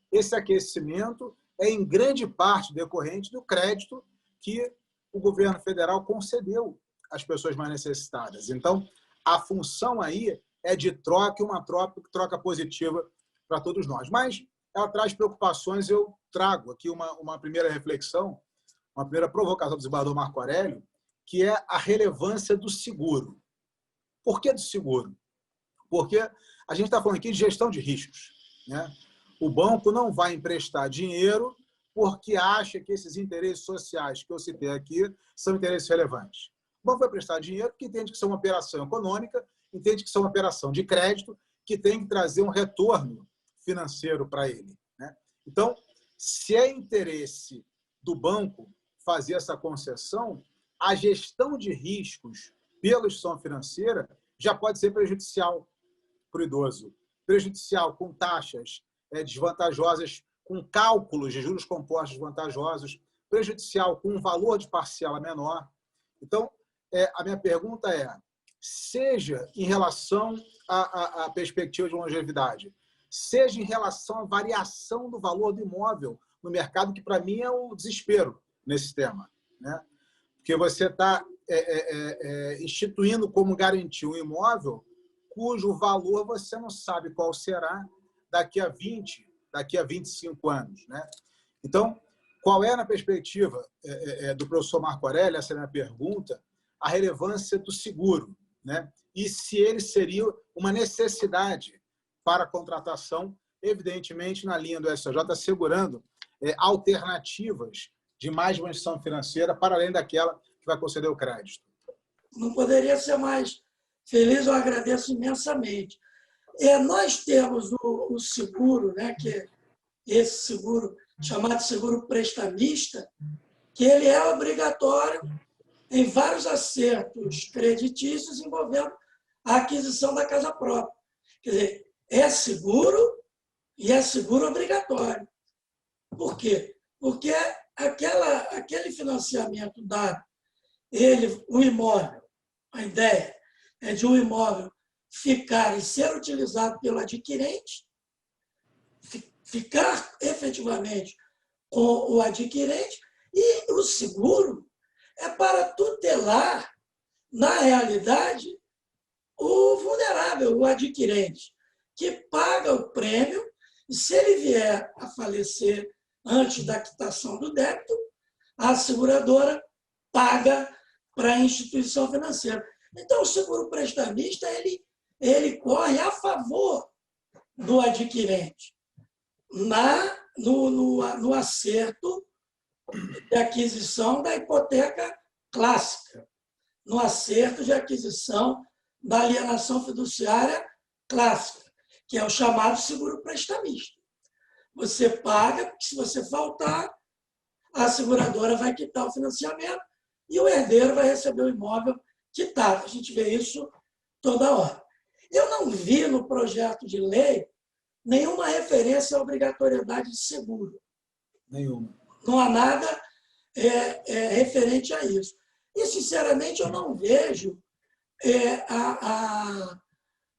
esse aquecimento é em grande parte decorrente do crédito que o governo federal concedeu às pessoas mais necessitadas. Então, a função aí é de troca, uma troca positiva para todos nós. Mas ela traz preocupações. Eu trago aqui uma primeira reflexão, uma primeira provocação do desembargador Marco Aurélio, que é a relevância do seguro. Por que do seguro? Porque a gente está falando aqui de gestão de riscos, né? O banco não vai emprestar dinheiro porque acha que esses interesses sociais que eu citei aqui são interesses relevantes. O banco vai prestar dinheiro porque entende que isso é uma operação econômica, entende que isso é uma operação de crédito, que tem que trazer um retorno financeiro para ele, né? Então, se é interesse do banco fazer essa concessão, a gestão de riscos pela instituição financeira já pode ser prejudicial para o idoso, prejudicial com taxas desvantajosas, com cálculos de juros compostos desvantajosos, prejudicial com um valor de parcela menor. Então, a minha pergunta é, seja em relação à perspectiva de longevidade, seja em relação à variação do valor do imóvel no mercado, que para mim é o desespero nesse tema, né? Porque você está instituindo como garantia um imóvel cujo valor você não sabe qual será daqui a 20, daqui a 25 anos, né? Então, qual é, na perspectiva do professor Marco Aurélio, essa é a minha pergunta, a relevância do seguro, né? E se ele seria uma necessidade para a contratação, evidentemente, na linha do STJ, assegurando alternativas de mais de uma instituição financeira para além daquela que vai conceder o crédito. Não poderia ser mais feliz, eu agradeço imensamente. Nós temos o seguro, né, que é esse seguro chamado seguro prestamista, que ele é obrigatório em vários acertos creditícios envolvendo a aquisição da casa própria. Quer dizer, é seguro e é seguro obrigatório. Por quê? Porque aquele financiamento dado, o imóvel, a ideia é de um imóvel ficar e ser utilizado pelo adquirente, ficar efetivamente com o adquirente, e o seguro é para tutelar, na realidade, o vulnerável, o adquirente, que paga o prêmio, e se ele vier a falecer antes da quitação do débito, a seguradora paga para a instituição financeira. Então, o seguro prestamista ele corre a favor do adquirente no acerto de aquisição da hipoteca clássica, no acerto de aquisição da alienação fiduciária clássica, que é o chamado seguro prestamista. Você paga, porque se você faltar, a seguradora vai quitar o financiamento e o herdeiro vai receber o imóvel quitado. A gente vê isso toda hora. Eu não vi no projeto de lei nenhuma referência à obrigatoriedade de seguro. Nenhuma. Não há nada referente a isso. E, sinceramente, eu não vejo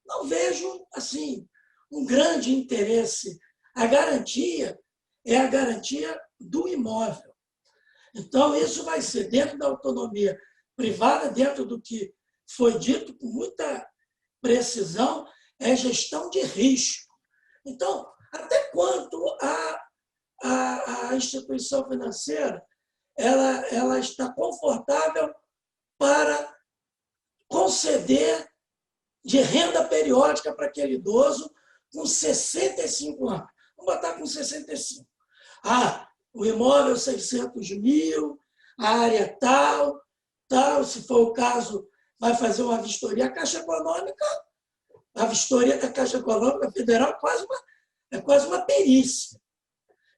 não vejo assim um grande interesse. A garantia é a garantia do imóvel. Então, isso vai ser dentro da autonomia privada, dentro do que foi dito com muita precisão, é gestão de risco. Então, até quanto a instituição financeira ela está confortável para conceder de renda periódica para aquele idoso com 65 anos. Vamos botar com 65. O imóvel 600 mil, a área tal, tal, se for o caso, vai fazer uma vistoria. A Caixa Econômica, a vistoria da Caixa Econômica Federal é quase uma perícia.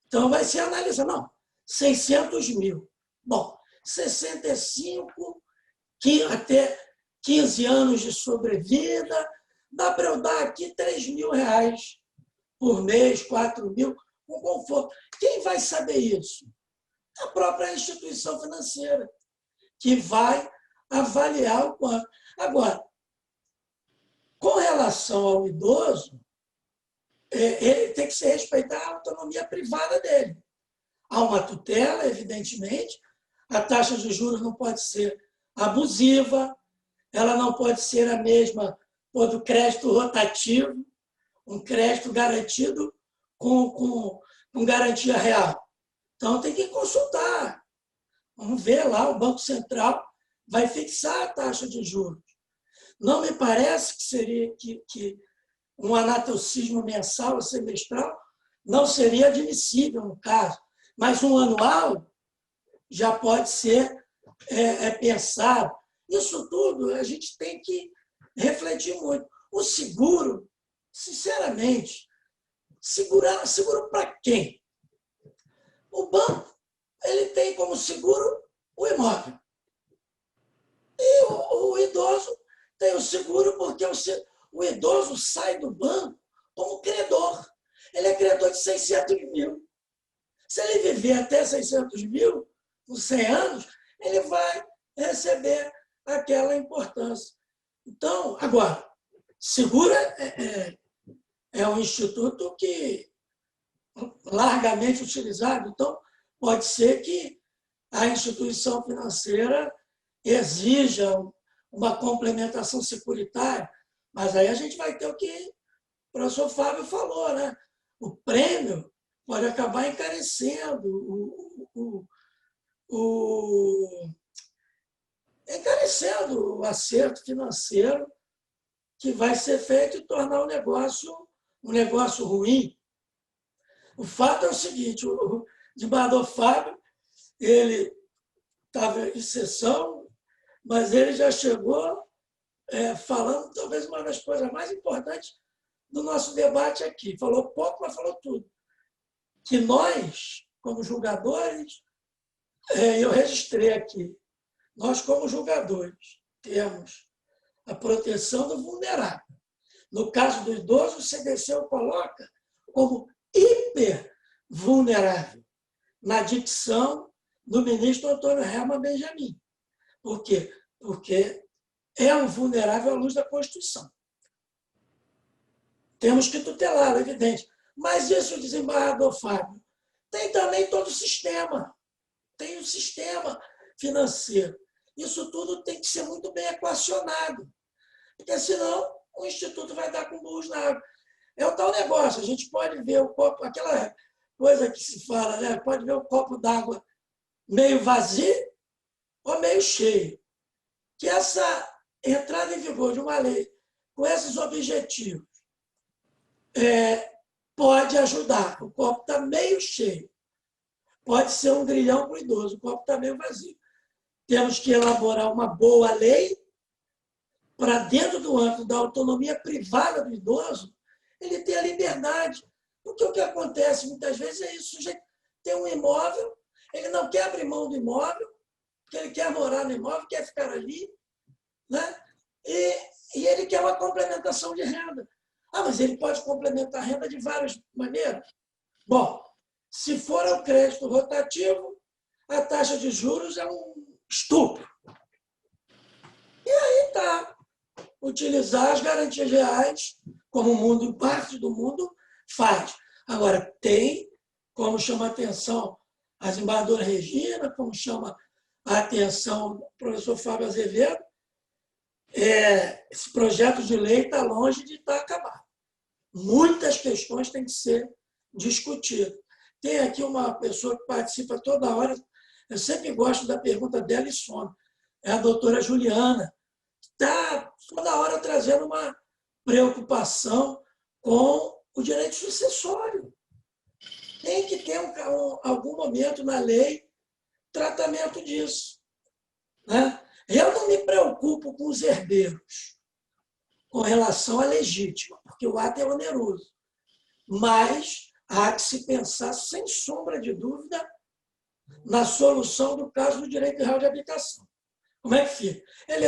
Então, vai ser analisado. Não, 600 mil. Bom, 65, até 15 anos de sobrevida, dá para eu dar aqui R$3.000 por mês, 4 mil, com conforto. Quem vai saber isso? A própria instituição financeira, que vai avaliar o quanto. Agora, com relação ao idoso, ele tem que se respeitar a autonomia privada dele. Há uma tutela, evidentemente, a taxa de juros não pode ser abusiva, ela não pode ser a mesma do crédito rotativo, um crédito garantido com garantia real. Então, tem que consultar. Vamos ver lá, o Banco Central vai fixar a taxa de juros. Não me parece que seria que um anatocismo mensal ou semestral não seria admissível no caso, mas um anual já pode ser pensado. Isso tudo a gente tem que refletir muito. O seguro, sinceramente, seguro para quem? O banco ele tem como seguro o imóvel. E o idoso tem o seguro porque o idoso sai do banco como credor. Ele é credor de 600 mil. Se ele viver até 600 mil, com 100 anos, ele vai receber aquela importância. Então, agora, segura é um instituto que largamente utilizado. Então, pode ser que a instituição financeira exija uma complementação securitária, mas aí a gente vai ter o que o professor Fábio falou, né? O prêmio pode acabar encarecendo encarecendo o acerto financeiro que vai ser feito e tornar o um negócio ruim. O fato é o seguinte, o desembargador Fábio, ele estava em sessão, mas ele já chegou falando talvez uma das coisas mais importantes do nosso debate aqui. Falou pouco, mas falou tudo. Que nós, como julgadores, eu registrei aqui, nós, como julgadores, temos a proteção do vulnerável. No caso do idoso, o CDC o coloca como hipervulnerável, na dicção do ministro Antônio Herman Benjamin. Por quê? Porque é um vulnerável à luz da Constituição. Temos que tutelá-lo, evidente. Mas isso, desembargador Fábio, tem também todo o sistema. Tem o sistema financeiro. Isso tudo tem que ser muito bem equacionado, porque senão o Instituto vai dar com burros na água. É o tal negócio, a gente pode ver o copo, aquela coisa que se fala, né? Pode ver o copo d'água meio vazio ou meio cheio. Que essa entrada em vigor de uma lei com esses objetivos pode ajudar. O copo está meio cheio. Pode ser um grilhão para o idoso, o copo está meio vazio. Temos que elaborar uma boa lei para, dentro do âmbito da autonomia privada do idoso, ele ter a liberdade. Porque o que acontece muitas vezes é isso. O sujeito tem um imóvel, ele não quer abrir mão do imóvel, porque ele quer morar no imóvel, quer ficar ali, né? E ele quer uma complementação de renda. Mas ele pode complementar a renda de várias maneiras. Bom, se for o crédito rotativo, a taxa de juros é um estupro. E aí está. Utilizar as garantias reais, como o mundo, parte do mundo, faz. Agora, tem, como chama a atenção a desembargadora Regina, como chama a atenção o professor Fábio Azevedo, esse projeto de lei está longe de estar acabado. Muitas questões têm que ser discutidas. Tem aqui uma pessoa que participa toda hora, eu sempre gosto da pergunta dela e sono, é a doutora Juliana, que está toda hora trazendo uma preocupação com o direito sucessório. Tem que ter algum momento na lei tratamento disso. Né? Eu não me preocupo com os herdeiros com relação à legítima, porque o ato é oneroso. Mas há que se pensar, sem sombra de dúvida, na solução do caso do direito real de habitação. Como é que fica? Ele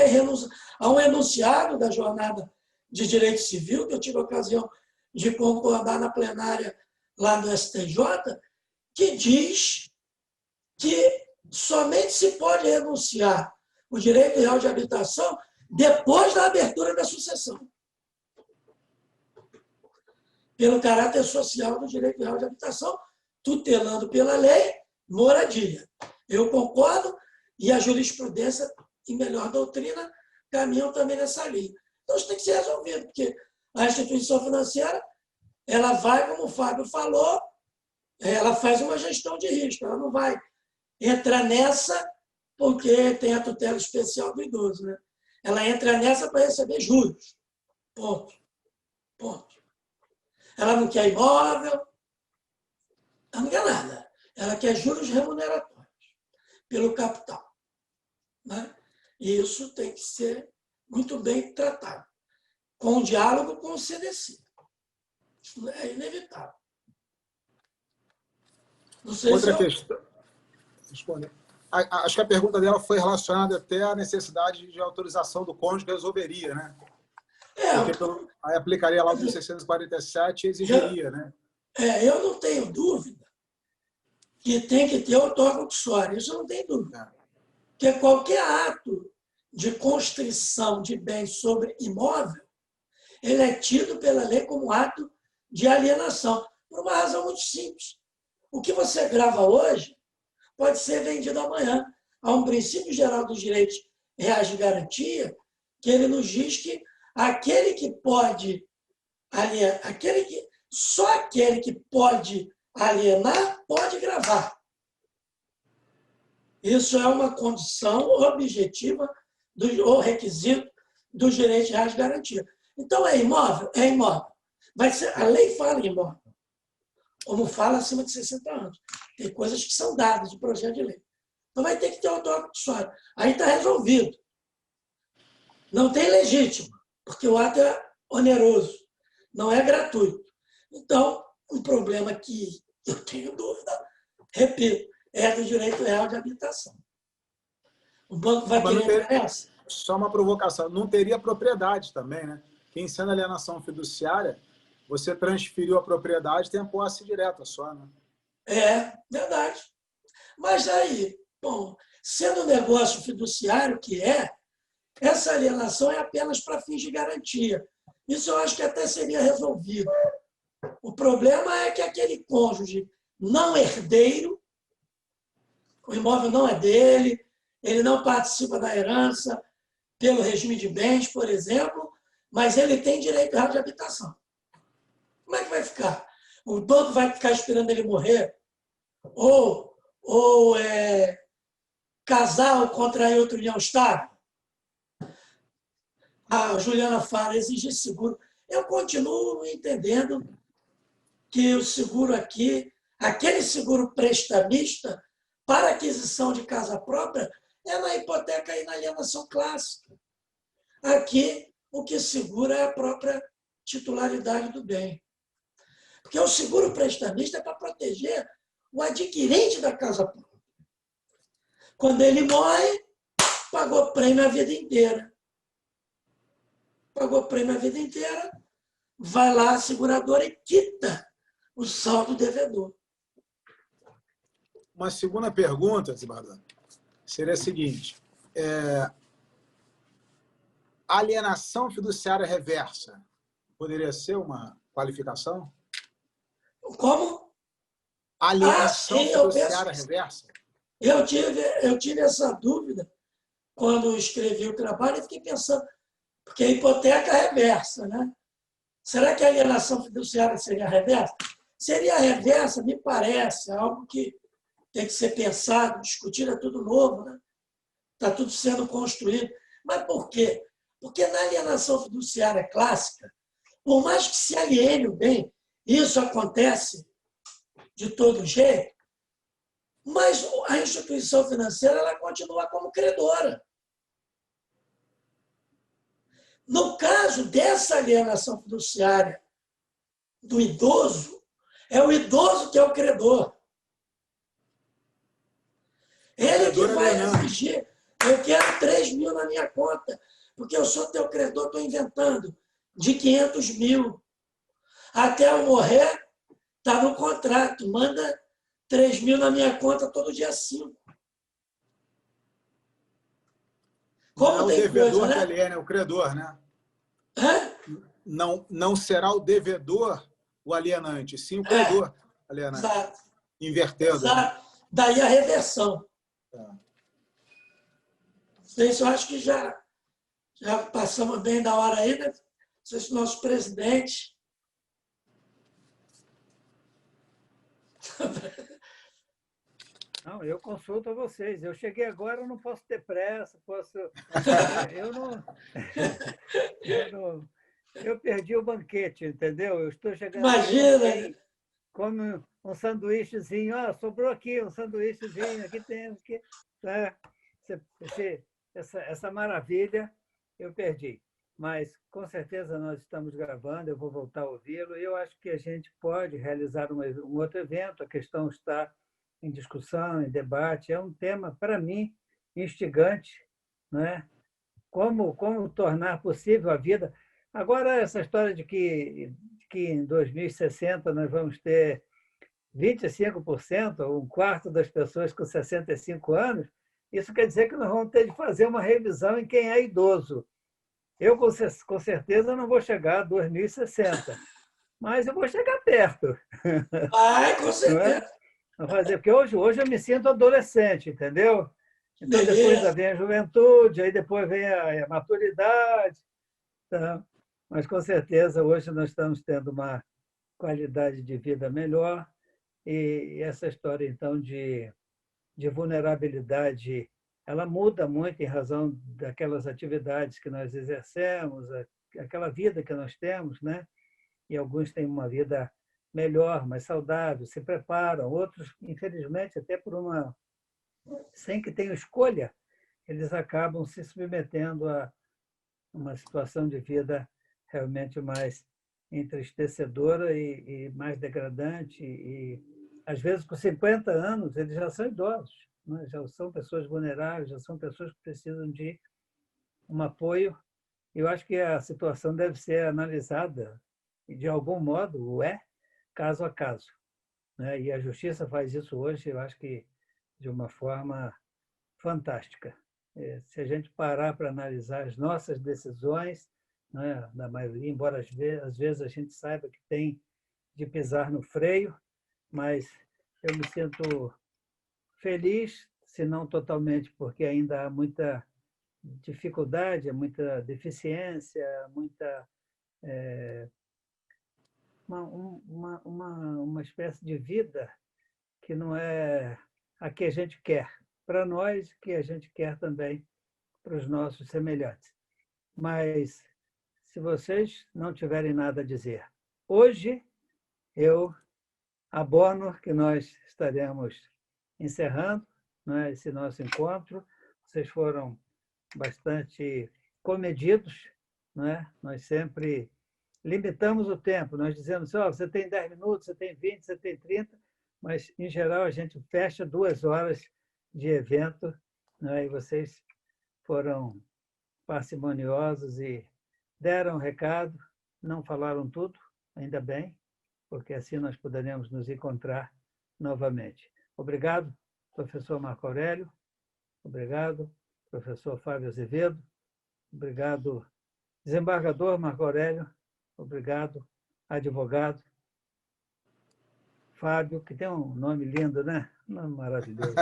há um enunciado da jornada de direito civil, que eu tive a ocasião de concordar na plenária lá no STJ, que diz que somente se pode renunciar o direito real de habitação depois da abertura da sucessão, pelo caráter social do direito real de habitação, tutelando pela lei moradia. Eu concordo, e a jurisprudência, em melhor doutrina, caminham também nessa linha. Então, isso tem que ser resolvido, porque a instituição financeira, ela vai, como o Fábio falou, ela faz uma gestão de risco, ela não vai entrar nessa porque tem a tutela especial do idoso. Né? Ela entra nessa para receber juros. Ponto. Ponto. Ela não quer imóvel, ela não quer nada. Ela quer juros remuneratórios pelo capital. Né? E isso tem que ser muito bem tratado, com um diálogo com o CDC. Isso é inevitável. Não sei Outra se questão. Responder. Acho que a pergunta dela foi relacionada até à necessidade de autorização do cônjuge, resolveria, né? Porque aí aplicaria lá o 1647 e exigiria, né? Eu não tenho dúvida que tem que ter outorga uxória, isso eu não tenho dúvida. Porque qualquer ato de constrição de bens sobre imóvel, ele é tido pela lei como ato de alienação, por uma razão muito simples. O que você grava hoje pode ser vendido amanhã. Há um princípio geral dos direitos reais de garantia que ele nos diz que aquele que pode alienar, só aquele que pode alienar pode gravar. Isso é uma condição objetiva ou requisito dos direitos reais de garantia. Então, é imóvel? É imóvel. A lei fala em imóvel, como fala acima de 60 anos. Tem coisas que são dadas de projeto de lei. Então, vai ter que ter outorga uxória. Aí está resolvido. Não tem legítimo, porque o ato é oneroso, não é gratuito. Então, um problema que eu tenho dúvida, repito, é do direito real de habitação. O banco vai querer essa? Só uma provocação. Não teria propriedade também, né? Quem sendo alienação fiduciária, você transferiu a propriedade, tem a posse direta só, né? É, verdade. Mas aí, bom, sendo um negócio fiduciário que essa alienação é apenas para fins de garantia. Isso eu acho que até seria resolvido. O problema é que aquele cônjuge não herdeiro, o imóvel não é dele, ele não participa da herança pelo regime de bens, por exemplo, mas ele tem direito real de habitação. Como é que vai ficar? O banco vai ficar esperando ele morrer? Ou casar ou contrair outra união estável? A Juliana fala, exigir seguro. Eu continuo entendendo que o seguro aqui, aquele seguro prestamista para aquisição de casa própria, é na hipoteca e na alienação clássica. Aqui, o que segura é a própria titularidade do bem. Porque o seguro prestamista é para proteger o adquirente da casa própria. Quando ele morre, pagou prêmio a vida inteira. Pagou prêmio a vida inteira, vai lá a seguradora e quita o saldo devedor. Uma segunda pergunta, Zibardan, seria a seguinte. Alienação fiduciária reversa poderia ser uma qualificação? Como? Alienação fiduciária reversa? Eu tive essa dúvida quando escrevi o trabalho e fiquei pensando, porque a hipoteca é reversa, né? Será que a alienação fiduciária seria reversa? Seria reversa, me parece, algo que tem que ser pensado, discutido, é tudo novo, né? Está tudo sendo construído. Mas por quê? Porque na alienação fiduciária clássica, por mais que se aliene o bem, isso acontece de todo jeito, Mas a instituição financeira ela continua como credora. No caso dessa alienação fiduciária do idoso, é o idoso que é o credor. Ele que vai exigir, eu quero 3 mil na minha conta, porque eu sou teu credor, estou inventando, de 500 mil. Até eu morrer, está no contrato, manda 3 mil na minha conta todo dia 5. Como não é o devedor coisa, que aliena, é o credor, né? Hã? Não será o devedor o alienante, sim o credor alienante. Exato. Invertendo. Exato. Né? Daí a reversão. É. Isso eu acho que já passamos bem da hora aí, né? Vocês, nosso presidente. Não, eu consulto a vocês. Eu cheguei agora, eu não posso ter pressa, posso. Eu perdi o banquete, entendeu? Eu estou chegando. Imagina! Come um sanduíchezinho, sobrou aqui um sanduíchezinho, aqui tem, aqui, né? Essa maravilha eu perdi. Mas, com certeza, nós estamos gravando, eu vou voltar a ouvi-lo, e eu acho que a gente pode realizar um outro evento, a questão está em discussão, em debate, é um tema, para mim, instigante, né? Como tornar possível a vida. Agora, essa história de que em 2060 nós vamos ter 25%, ou um quarto das pessoas com 65 anos, isso quer dizer que nós vamos ter de fazer uma revisão em quem é idoso. Eu, com certeza, não vou chegar a 2060, mas eu vou chegar perto. Com certeza. Vou fazer, porque hoje eu me sinto adolescente, entendeu? Então, depois vem a juventude, aí depois vem a maturidade. Tá? Mas, com certeza, hoje nós estamos tendo uma qualidade de vida melhor. E essa história, então, de vulnerabilidade, ela muda muito em razão daquelas atividades que nós exercemos, aquela vida que nós temos, né? E alguns têm uma vida melhor, mais saudável, se preparam. Outros, infelizmente, até sem que tenham escolha, eles acabam se submetendo a uma situação de vida realmente mais entristecedora e mais degradante. E, às vezes, com 50 anos, eles já são idosos, né? Já são pessoas vulneráveis, já são pessoas que precisam de um apoio. Eu acho que a situação deve ser analisada, e de algum modo, caso a caso, né? E a justiça faz isso hoje, eu acho que de uma forma fantástica. Se a gente parar para analisar as nossas decisões, né, na maioria, embora às vezes a gente saiba que tem de pisar no freio, mas eu me sinto feliz, se não totalmente, porque ainda há muita dificuldade, muita deficiência, muita uma espécie de vida que não é a que a gente quer para nós, que a gente quer também para os nossos semelhantes. Mas, se vocês não tiverem nada a dizer, hoje eu abono que nós estaremos encerrando, né, esse nosso encontro. Vocês foram bastante comedidos, né? Nós sempre limitamos o tempo, nós dizemos, você tem 10 minutos, você tem 20, você tem 30, mas, em geral, a gente fecha 2 horas de evento, né? E vocês foram parcimoniosos e deram o recado, não falaram tudo, ainda bem, porque assim nós poderemos nos encontrar novamente. Obrigado, professor Marco Aurélio. Obrigado, professor Fábio Azevedo. Obrigado, desembargador Marco Aurélio. Obrigado, advogado Fábio, que tem um nome lindo, né? Maravilhoso.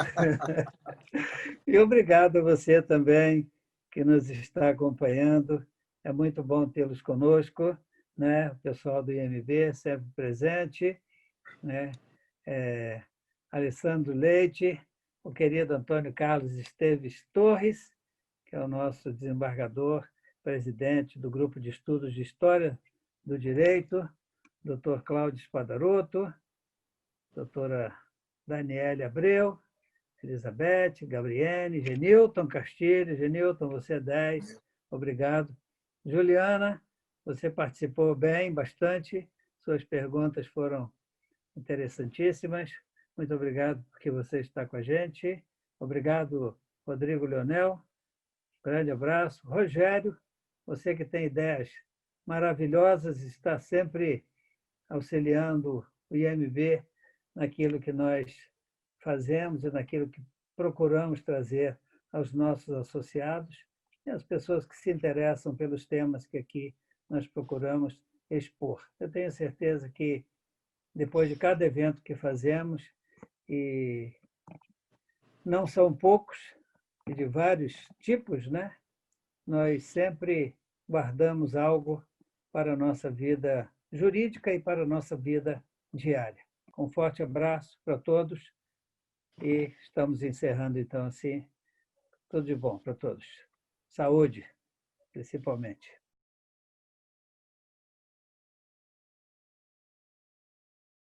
E obrigado a você também, que nos está acompanhando. É muito bom tê-los conosco, né? O pessoal do IMB sempre presente, né? Alessandro Leite, o querido Antônio Carlos Esteves Torres, que é o nosso desembargador, presidente do Grupo de Estudos de História do Direito, Dr. Cláudio Spadaroto, doutora Daniele Abreu, Elizabeth, Gabriele, Genilton Castilho. Genilton, você é 10. Obrigado. Juliana, você participou bem, bastante. Suas perguntas foram interessantíssimas. Muito obrigado porque você está com a gente. Obrigado, Rodrigo Leonel. Grande abraço. Rogério, você que tem ideias maravilhosas, está sempre auxiliando o IMB naquilo que nós fazemos e naquilo que procuramos trazer aos nossos associados e às pessoas que se interessam pelos temas que aqui nós procuramos expor. Eu tenho certeza que, depois de cada evento que fazemos, e não são poucos, e de vários tipos, né? Nós sempre guardamos algo para a nossa vida jurídica e para a nossa vida diária. Um forte abraço para todos e estamos encerrando, então, assim. Tudo de bom para todos. Saúde, principalmente.